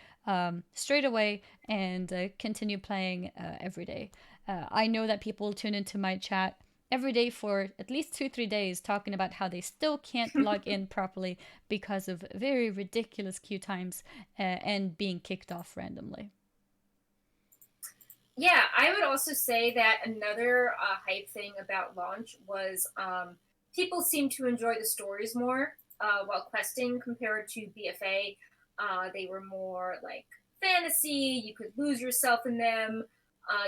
straight away and continue playing every day. I know that people tune into my chat every day for at least 2 3 days talking about how they still can't log in properly because of very ridiculous queue times and being kicked off randomly. Yeah, I would also say that another hype thing about Launch was people seem to enjoy the stories more while questing compared to BFA. They were more like fantasy, you could lose yourself in them.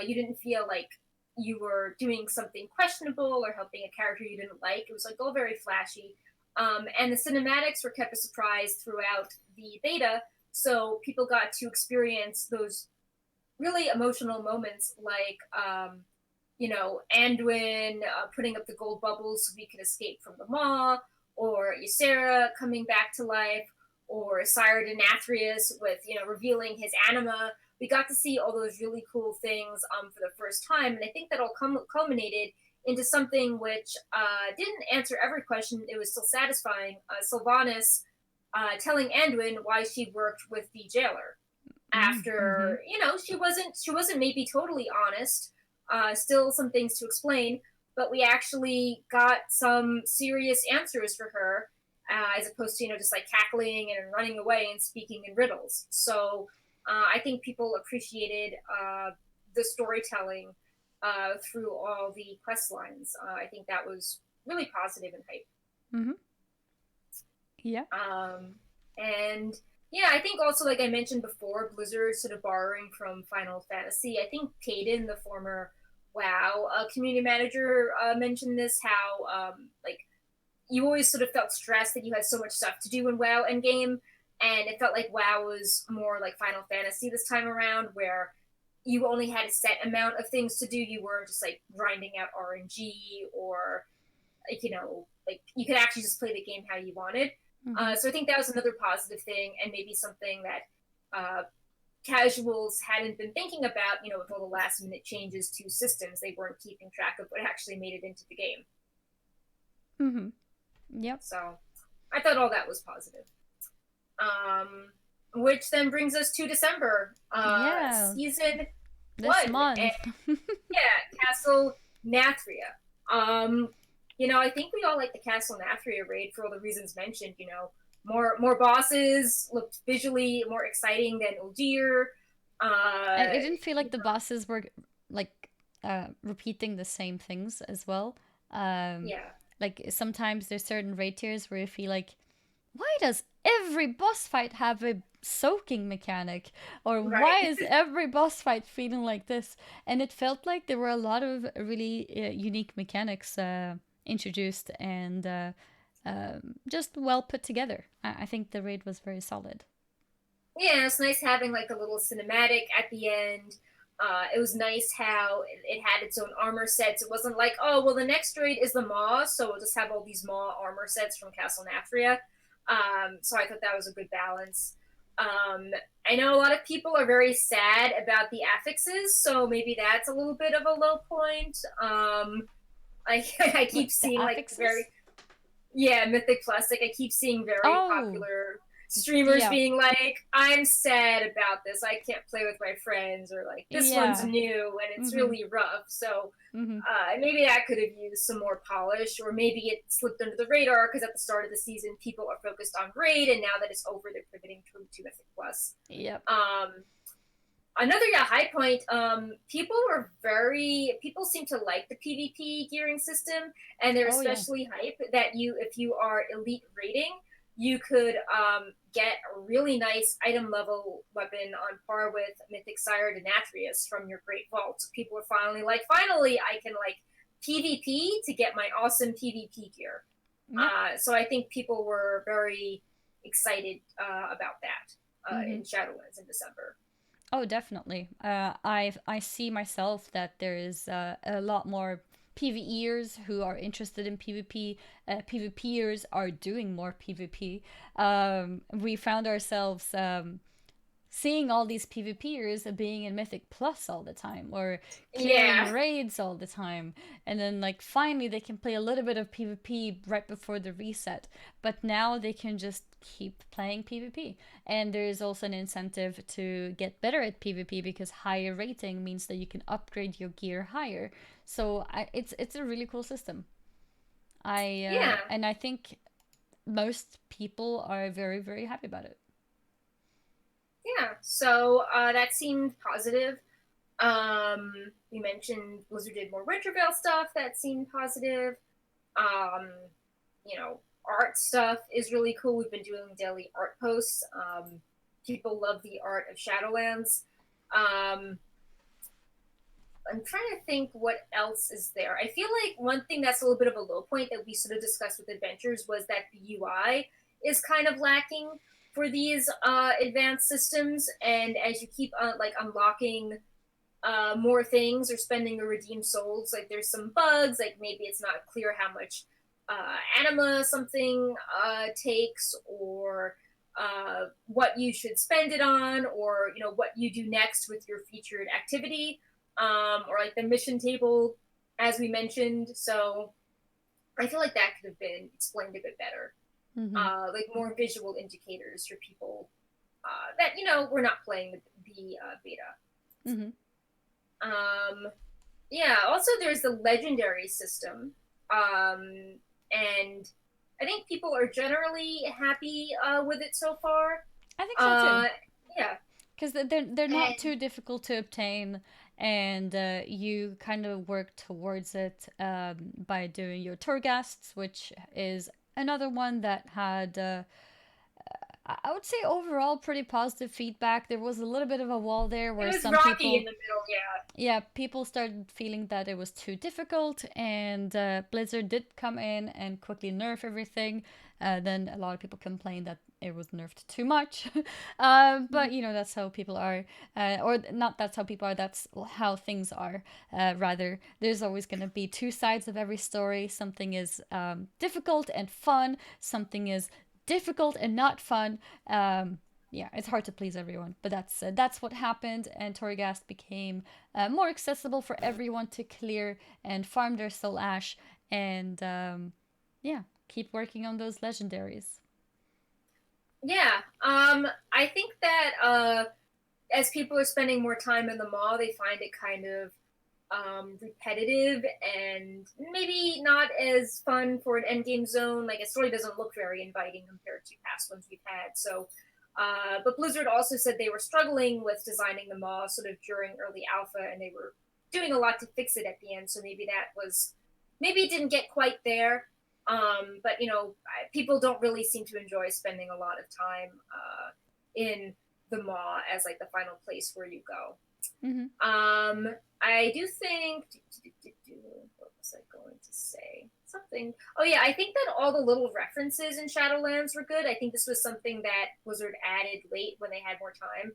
You didn't feel like you were doing something questionable or helping a character you didn't like. It was like all very flashy. And the cinematics were kept a surprise throughout the beta, so people got to experience those really emotional moments like Anduin putting up the gold bubbles so we could escape from the maw, or Ysera coming back to life, or Sire Denathrius with revealing his anima. We got to see all those really cool things for the first time, and I think that all culminated into something which didn't answer every question. It was still satisfying. Sylvanas telling Anduin why she worked with the jailer Mm-hmm. after she wasn't maybe totally honest, still some things to explain, but we actually got some serious answers for her, as opposed to just like cackling and running away and speaking in riddles. So I think people appreciated the storytelling through all the quest lines. I think that was really positive and hype. Mm-hmm. Yeah. And yeah, I think also, like I mentioned before, Blizzard sort of borrowing from Final Fantasy. I think Payton, the former WoW community manager, mentioned this, how like you always sort of felt stressed that you had so much stuff to do in WoW Endgame, and it felt like WoW was more like Final Fantasy this time around, where you only had a set amount of things to do. You weren't just like grinding out RNG, or like you could actually just play the game how you wanted. Mm-hmm. So I think that was another positive thing, and maybe something that casuals hadn't been thinking about. With all the last minute changes to systems, they weren't keeping track of what actually made it into the game. Mm-hmm. Yep. So I thought all that was positive. Um, which then brings us to December, Yeah. season This one, and month. yeah, Castle Nathria. Um, I think we all like the Castle Nathria raid for all the reasons mentioned. More bosses, looked visually more exciting than Uldir. And Uh, it didn't feel like the bosses were like repeating the same things as well. Um, yeah, like sometimes there's certain raid tiers where you feel like, why does every boss fight have a soaking mechanic? Or why right. is every boss fight feeling like this? And it felt like there were a lot of really unique mechanics introduced and just well put together. I think the raid was very solid. Yeah, it's nice having like a little cinematic at the end. It was nice how it had its own armor sets. It wasn't like, oh, well, the next raid is the Maw, so we'll just have all these Maw armor sets from Castle Nathria. So I thought that was a good balance. Um, I know a lot of people are very sad about the affixes, so maybe that's a little bit of a low point. I keep The seeing like very, affixes? yeah, Mythic Plus. Like I keep seeing very Oh, popular streamers yeah. being like, "I'm sad about this. I can't play with my friends," or like, "This one's Yeah. new and it's Mm-hmm. really rough." So Mm-hmm. maybe that could have used some more polish, or maybe it slipped under the radar because at the start of the season, people are focused on Raid, and now that it's over, they're pivoting to Mythic Plus. Yep. Um, Another high point, people seem to like the PvP gearing system, and they're Oh yeah. especially hype that if you are elite rating, you could get a really nice item level weapon on par with Mythic Sire Denathrius from your Great Vault. So people are finally like, finally I can like PvP to get my awesome PvP gear. Yep. So I think people were very excited about that Mm-hmm. in Shadowlands in December. Oh, definitely. I see myself that there is a lot more PvEers who are interested in PvP. PvPers are doing more PvP. We found ourselves seeing all these PvPers being in Mythic Plus all the time or clearing Yeah. raids all the time. And then, like, finally they can play a little bit of PvP right before the reset. But now they can just keep playing PvP. And there's also an incentive to get better at PvP because higher rating means that you can upgrade your gear higher. So it's a really cool system. Yeah. And I think most people are very happy about it. Yeah. So that seemed positive. We mentioned Blizzard did more Wintervale stuff that seemed positive. Um, Art stuff is really cool. We've been doing daily art posts. People love the art of Shadowlands. Um, I'm trying to think what else is there. I feel like one thing that's a little bit of a low point that we sort of discussed with Adventures was that the UI is kind of lacking for these advanced systems. And as you keep unlocking more things or spending your redeemed souls, like there's some bugs, like maybe it's not clear how much anima something takes, or what you should spend it on, or what you do next with your featured activity, or like the mission table, as we mentioned. So I feel like that could have been explained a bit better, Mm-hmm. like more visual indicators for people that we're not playing the beta. Mm-hmm. Yeah, also there's the legendary system. And I think people are generally happy with it so far. I think so too. Uh, yeah. Because they're not And too difficult to obtain, and you kind of work towards it by doing your tour guests, which is another one that had I would say overall pretty positive feedback. There was a little bit of a wall there it where was some rocky in people, the middle, yeah. yeah, people started feeling that it was too difficult, and Blizzard did come in and quickly nerf everything. Then a lot of people complained that it was nerfed too much. But that's how people are, or not that's how people are, that's how things are. Rather, there's always going to be two sides of every story. Something is difficult and fun, something is difficult and not fun. Yeah, it's hard to please everyone, but that's what happened, and Torghast became more accessible for everyone to clear and farm their soul ash, and yeah, keep working on those legendaries. Yeah. I think that as people are spending more time in the mall, they find it kind of repetitive and maybe not as fun for an endgame zone. Like, it story doesn't look very inviting compared to past ones we've had. So, but Blizzard also said they were struggling with designing the mall sort of during early alpha, and they were doing a lot to fix it at the end. So maybe it didn't get quite there. But people don't really seem to enjoy spending a lot of time in the mall as like the final place where you go. Mm-hmm. I do think. What was I going to say? Something. Oh yeah, I think that all the little references in Shadowlands were good. I think this was something that Blizzard added late when they had more time,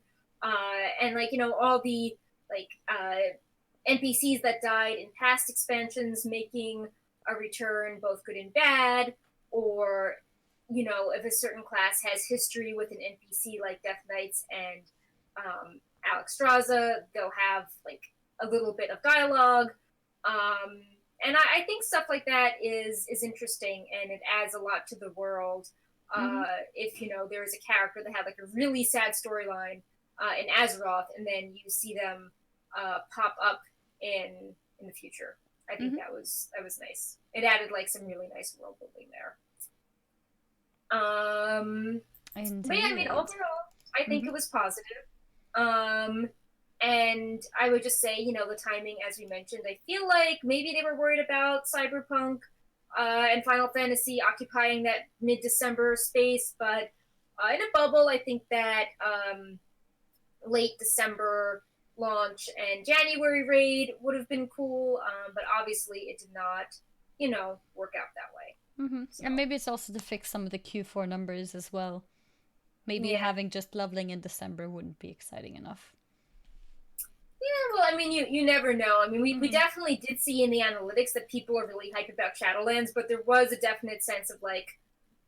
and like all the like NPCs that died in past expansions making a return, both good and bad, or if a certain class has history with an NPC like Death Knights and Alexstrasza, they'll have like a little bit of dialogue. And I think stuff like that is interesting, and it adds a lot to the world. Mm-hmm. If there is a character that had like a really sad storyline in Azeroth, and then you see them pop up in the future, I think Mm-hmm. that was nice. It added like some really nice world building there. But yeah, I mean, Indeed. overall, I think Mm-hmm. it was positive. Um, and I would just say, the timing, as we mentioned, I feel like maybe they were worried about Cyberpunk and Final Fantasy occupying that mid-December space, but in a bubble, I think that late December launch and January raid would have been cool, but obviously it did not, work out that way. Mm-hmm. So, And maybe it's also to fix some of the Q4 numbers as well. Maybe yeah. having just leveling in December wouldn't be exciting enough. Yeah, well, I mean, you never know. I mean, we Mm-hmm. definitely did see in the analytics that people are really hyped about Shadowlands, but there was a definite sense of like,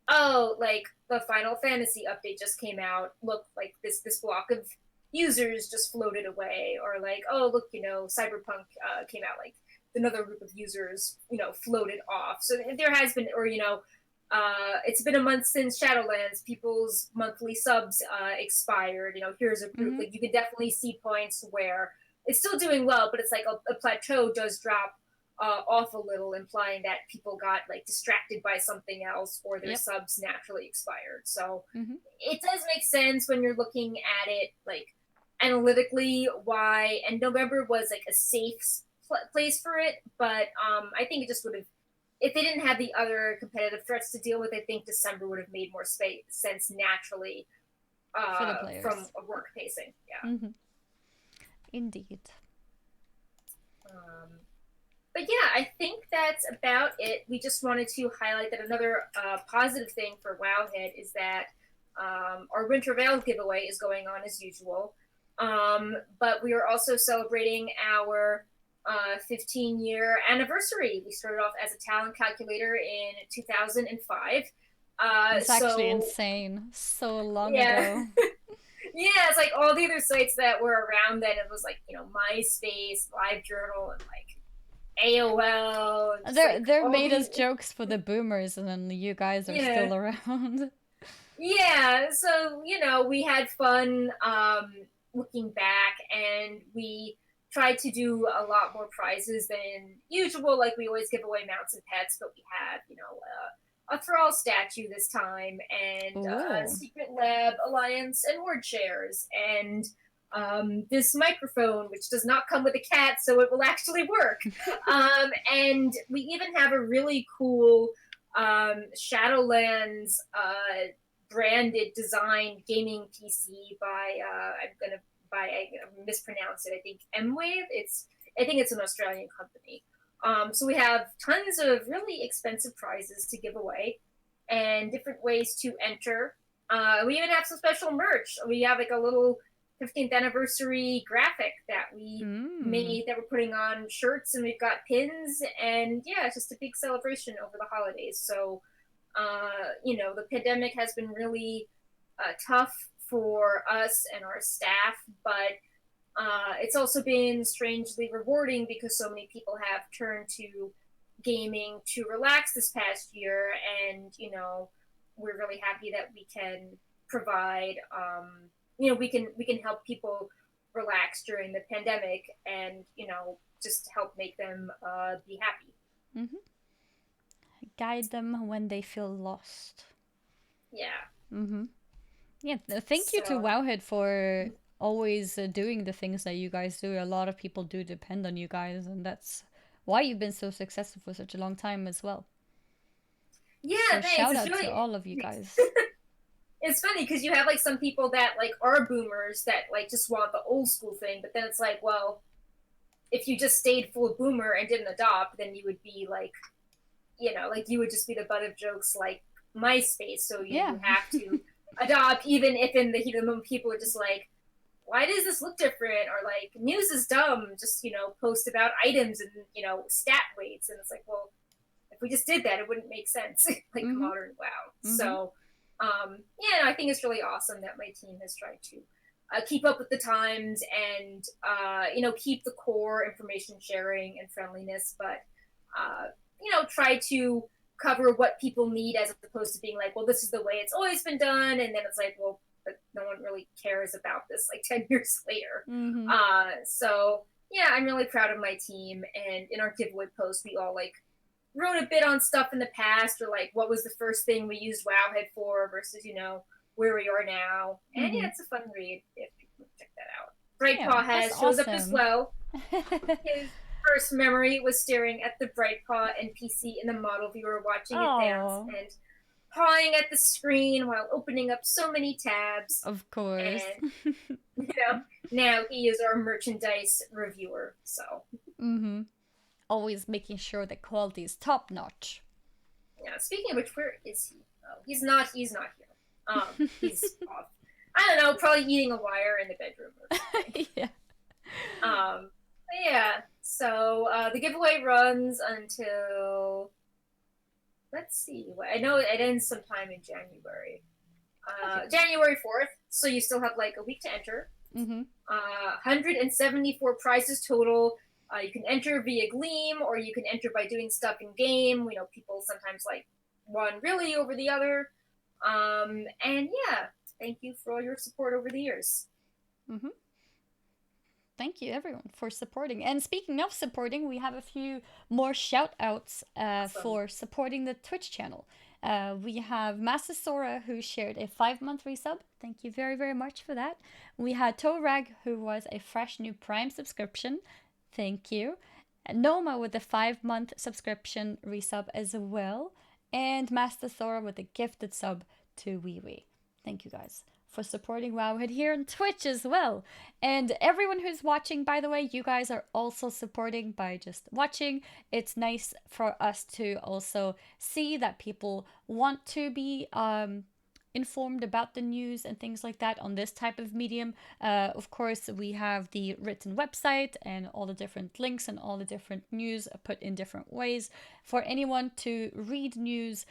oh, like the Final Fantasy update just came out. Look, like this block of users just floated away, or like, oh, look, Cyberpunk came out. Like another group of users, floated off. So there has been, or it's been a month since Shadowlands. People's monthly subs expired. Here's a group. Mm-hmm. Like you can definitely see points where it's still doing well, but it's like a plateau does drop off a little, implying that people got like distracted by something else or their Yep. subs naturally expired. So Mm-hmm. it does make sense when you're looking at it like analytically why, and November was like a safe place for it, but I think it just would have, if they didn't have the other competitive threats to deal with, I think December would have made more sense naturally For the from players. a work pacing. Yeah. Mm-hmm. Indeed. Um, but yeah, I think that's about it. We just wanted to highlight that another positive thing for Wowhead is that our Wintervale giveaway is going on as usual. But we are also celebrating our 15-year anniversary. We started off as a talent calculator in 2005. It's actually So, insane. So long yeah. ago. Yeah, it's like all the other sites that were around then. It was like, MySpace, LiveJournal, and like AOL, and just like They're all made these. as jokes for the boomers, and then you guys are Yeah. still around. Yeah, so we had fun looking back, and we tried to do a lot more prizes than usual. Like we always give away mounts and pets, but we had a Thrall statue this time, and a Ooh. Secret Lab Alliance and word shares, and this microphone, which does not come with a cat, so it will actually work. And we even have a really cool Shadowlands branded designed gaming PC by I mispronounce it. I think M-Wave. I think it's an Australian company. So we have tons of really expensive prizes to give away and different ways to enter. We even have some special merch. We have like a little 15th anniversary graphic that we Mm. made that we're putting on shirts, and we've got pins, and yeah, it's just a big celebration over the holidays. So the pandemic has been really tough for us and our staff, but it's also been strangely rewarding because so many people have turned to gaming to relax this past year, and we're really happy that we can provide. We can help people relax during the pandemic, and just help make them be happy. Hmm. Guide them when they feel lost. Yeah. Mm-hmm. Yeah, thank you to So Wowhead for always doing the things that you guys do. A lot of people do depend on you guys, and that's why you've been so successful for such a long time as well. yeah, So thanks. shout It's out to really all of you thanks. guys. It's funny because you have like some people that like are boomers that like just want the old school thing, but then it's like, well, if you just stayed full boomer and didn't adopt, then you would be like, like you would just be the butt of jokes like MySpace. So Yeah. you have to adopt, even if in the heat of the moment people are just like, why does this look different? Or like, news is dumb. Just post about items and stat weights, and it's like, well, if we just did that, it wouldn't make sense. Like Mm-hmm. modern WoW. Mm-hmm. So, yeah, no, I think it's really awesome that my team has tried to keep up with the times and keep the core information sharing and friendliness, but try to cover what people need as opposed to being like, well, this is the way it's always been done, and then it's like, well, but no one really cares about this like 10 years later. Mm-hmm. So yeah, I'm really proud of my team, and in our giveaway post, we all like wrote a bit on stuff in the past, or like what was the first thing we used Wowhead for versus where we are now. And Mm-hmm. yeah, it's a fun read if people check that out. Yeah, Brightpaw that's has shows up as awesome. well. His first memory was staring at the Brightpaw NPC in the model viewer watching advance Oh, and pawing at the screen while opening up so many tabs. of course. And now he is our merchandise reviewer. So Mm-hmm. Always making sure the quality is top notch. yeah. Speaking of which, where is he? Oh, he's not. He's not here. He's off. I don't know. Probably eating a wire in the bedroom or something. Yeah. Yeah. So the giveaway runs until, let's see. I know it ends sometime in January. Okay. January 4th. So you still have like a week to enter. Mm-hmm. 174 prizes total. You can enter via Gleam, or you can enter by doing stuff in game. We know people sometimes like one really over the other. And yeah, thank you for all your support over the years. Mm-hmm. Thank you, everyone, for supporting. And speaking of supporting, we have a few more shout outs Awesome. for supporting the Twitch channel. We have Master Sora, who shared a 5-month resub. Thank you very, very much for that. We had Torag, who was a fresh new Prime subscription. Thank you. Noma with a 5-month subscription resub as well. And Master Sora with a gifted sub to Wee. Thank you guys for supporting Wowhead here on Twitch as well. And everyone who's watching, by the way, you guys are also supporting by just watching. It's nice for us to also see that people want to be informed about the news and things like that on this type of medium. Of course, we have the written website and all the different links and all the different news put in different ways for anyone to read news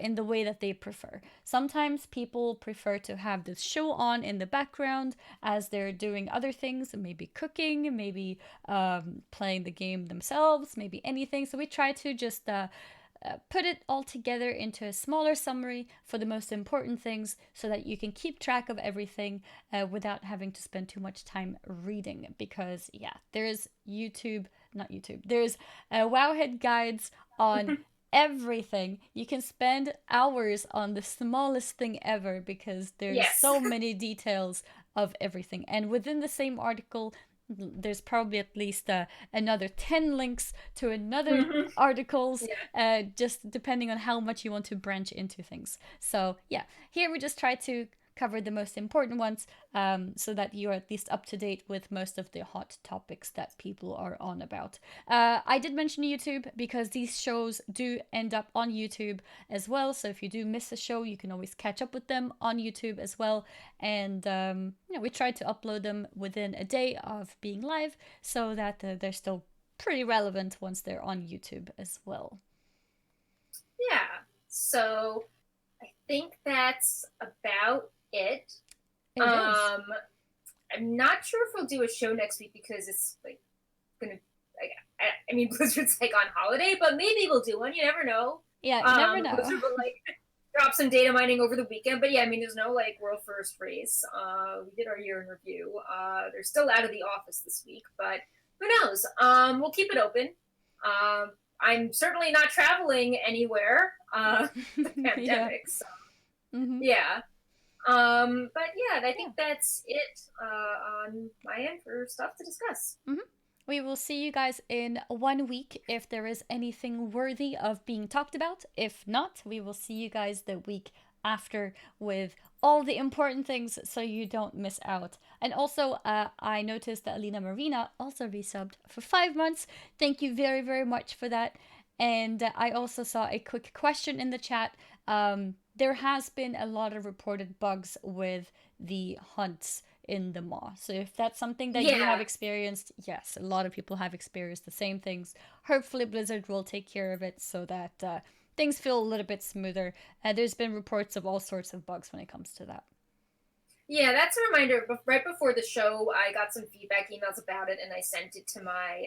in the way that they prefer. Sometimes people prefer to have this show on in the background as they're doing other things, maybe cooking, maybe playing the game themselves, maybe anything. So we try to just put it all together into a smaller summary for the most important things so that you can keep track of everything without having to spend too much time reading. Because, yeah, there's there's Wowhead guides on everything. You can spend hours on the smallest thing ever because there's so many details of everything. And within the same article, there's probably at least another 10 links to another articles, just depending on how much you want to branch into things. So yeah, here we just try to cover the most important ones so that you're at least up to date with most of the hot topics that people are on about. I did mention YouTube because these shows do end up on YouTube as well. So if you do miss a show, you can always catch up with them on YouTube as well. And we try to upload them within a day of being live so that they're still pretty relevant once they're on YouTube as well. Yeah. So I think that's about it. I'm not sure if we'll do a show next week because it's like gonna. I mean, Blizzard's like on holiday, but maybe we'll do one. You never know. Yeah, you never know. Blizzard will like drop some data mining over the weekend, but yeah, I mean, there's no like world first race. We did our year in review. They're still out of the office this week, but who knows? We'll keep it open. I'm certainly not traveling anywhere. The pandemic. So. Yeah. But yeah, I think that's it on my end for stuff to discuss. We will see you guys in 1 week if there is anything worthy of being talked about. If not, we will see you guys the week after with all the important things so you don't miss out. And also, I noticed that Alina Marina also resubbed for 5 months. Thank you very, very much for that. And I also saw a quick question in the chat. There has been a lot of reported bugs with the hunts in the Maw. So if that's something that you have experienced, yes, a lot of people have experienced the same things. Hopefully Blizzard will take care of it so that things feel a little bit smoother. There's been reports of all sorts of bugs when it comes to that. Yeah, that's a reminder. Right before the show, I got some feedback emails about it, and I sent it to my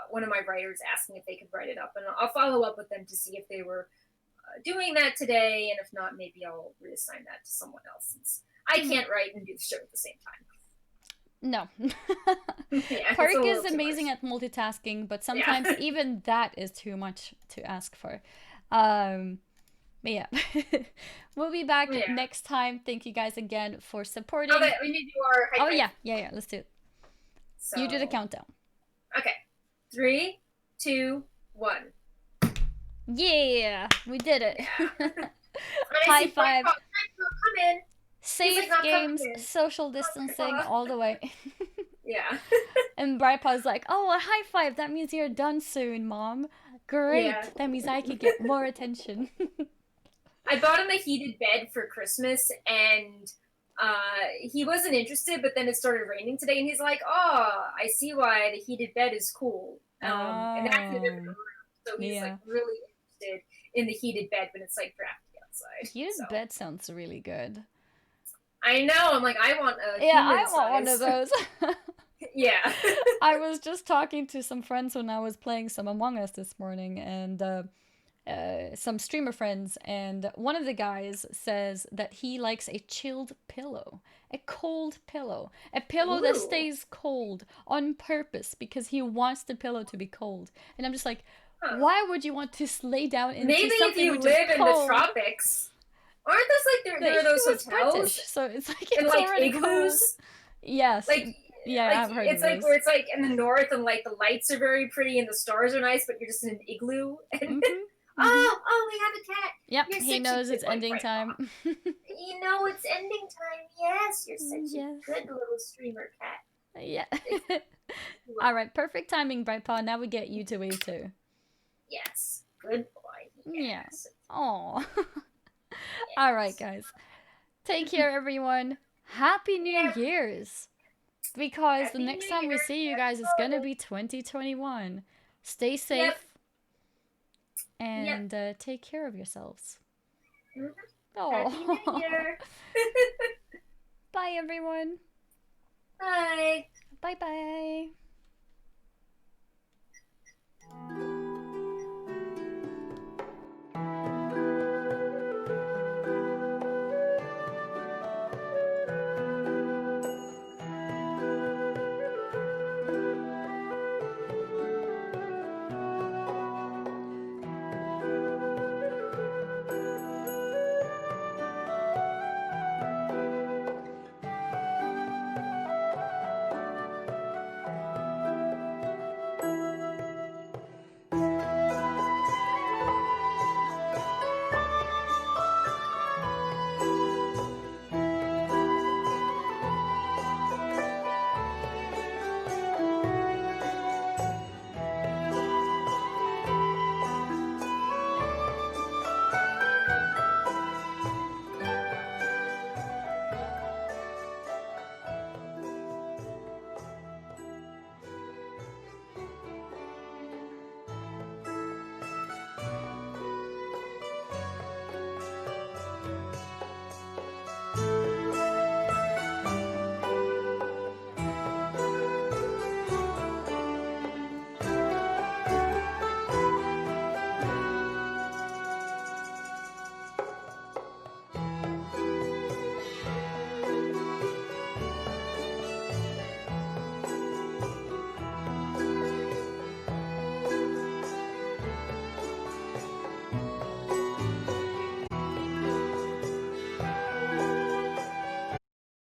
one of my writers asking if they could write it up. And I'll follow up with them to see if they were doing that today, and if not, maybe I'll reassign that to someone else since I can't write and do the show at the same time. No. Yeah, Park is amazing at multitasking, but sometimes even that is too much to ask for. But yeah, we'll be back next time. Thank you guys again for supporting. Okay, we need to do our high five. Yeah, let's do it. So, you do the countdown. Okay, 3, 2, 1. Yeah, we did it. Yeah. High five. Come in. Safe games, social distancing, all the way. Yeah. And Brightpaw's like, oh, a high five. That means you're done soon, Mom. Great. Yeah. That means I could get more attention. I bought him a heated bed for Christmas, and he wasn't interested, but then it started raining today, and he's like, oh, I see why the heated bed is cool. And that's in a different room. So he's like really interested in the heated bed when it's like drafty outside. Heated bed sounds really good. I know. I'm like, I want a I want one of those. Yeah. I was just talking to some friends when I was playing some Among Us this morning, and some streamer friends, and one of the guys says that he likes a chilled pillow, a cold pillow, a pillow that stays cold on purpose because he wants the pillow to be cold. And I'm just like, Huh. Why would you want to lay down into Maybe if something you which live is in the cold? tropics. Aren't those like there are He those was hotels British, so it's like and it's like already cold. igloos? Yes. Like Yeah, I've heard of it's like those. where it's like in the north and like the lights are very pretty and the stars are nice, but you're just in an igloo. And oh, we have a cat. Yep, You're he such a knows good it's boy, ending Grandpa. time. You know it's ending time. Yes, you're such a Yes. good little streamer cat. Yeah. All right, perfect timing, Brightpaw. Now we get you to wave too. Yes, good boy. Yeah. Yes. Oh. All right, Yes. guys. Take care, everyone. Happy New Yep. Year's. Because the Happy next New time we Year. see you guys is going to be 2021. Stay Yep. safe and take care of yourselves. Mhm. Oh. Happy New Year. Bye, everyone. Bye. Bye bye.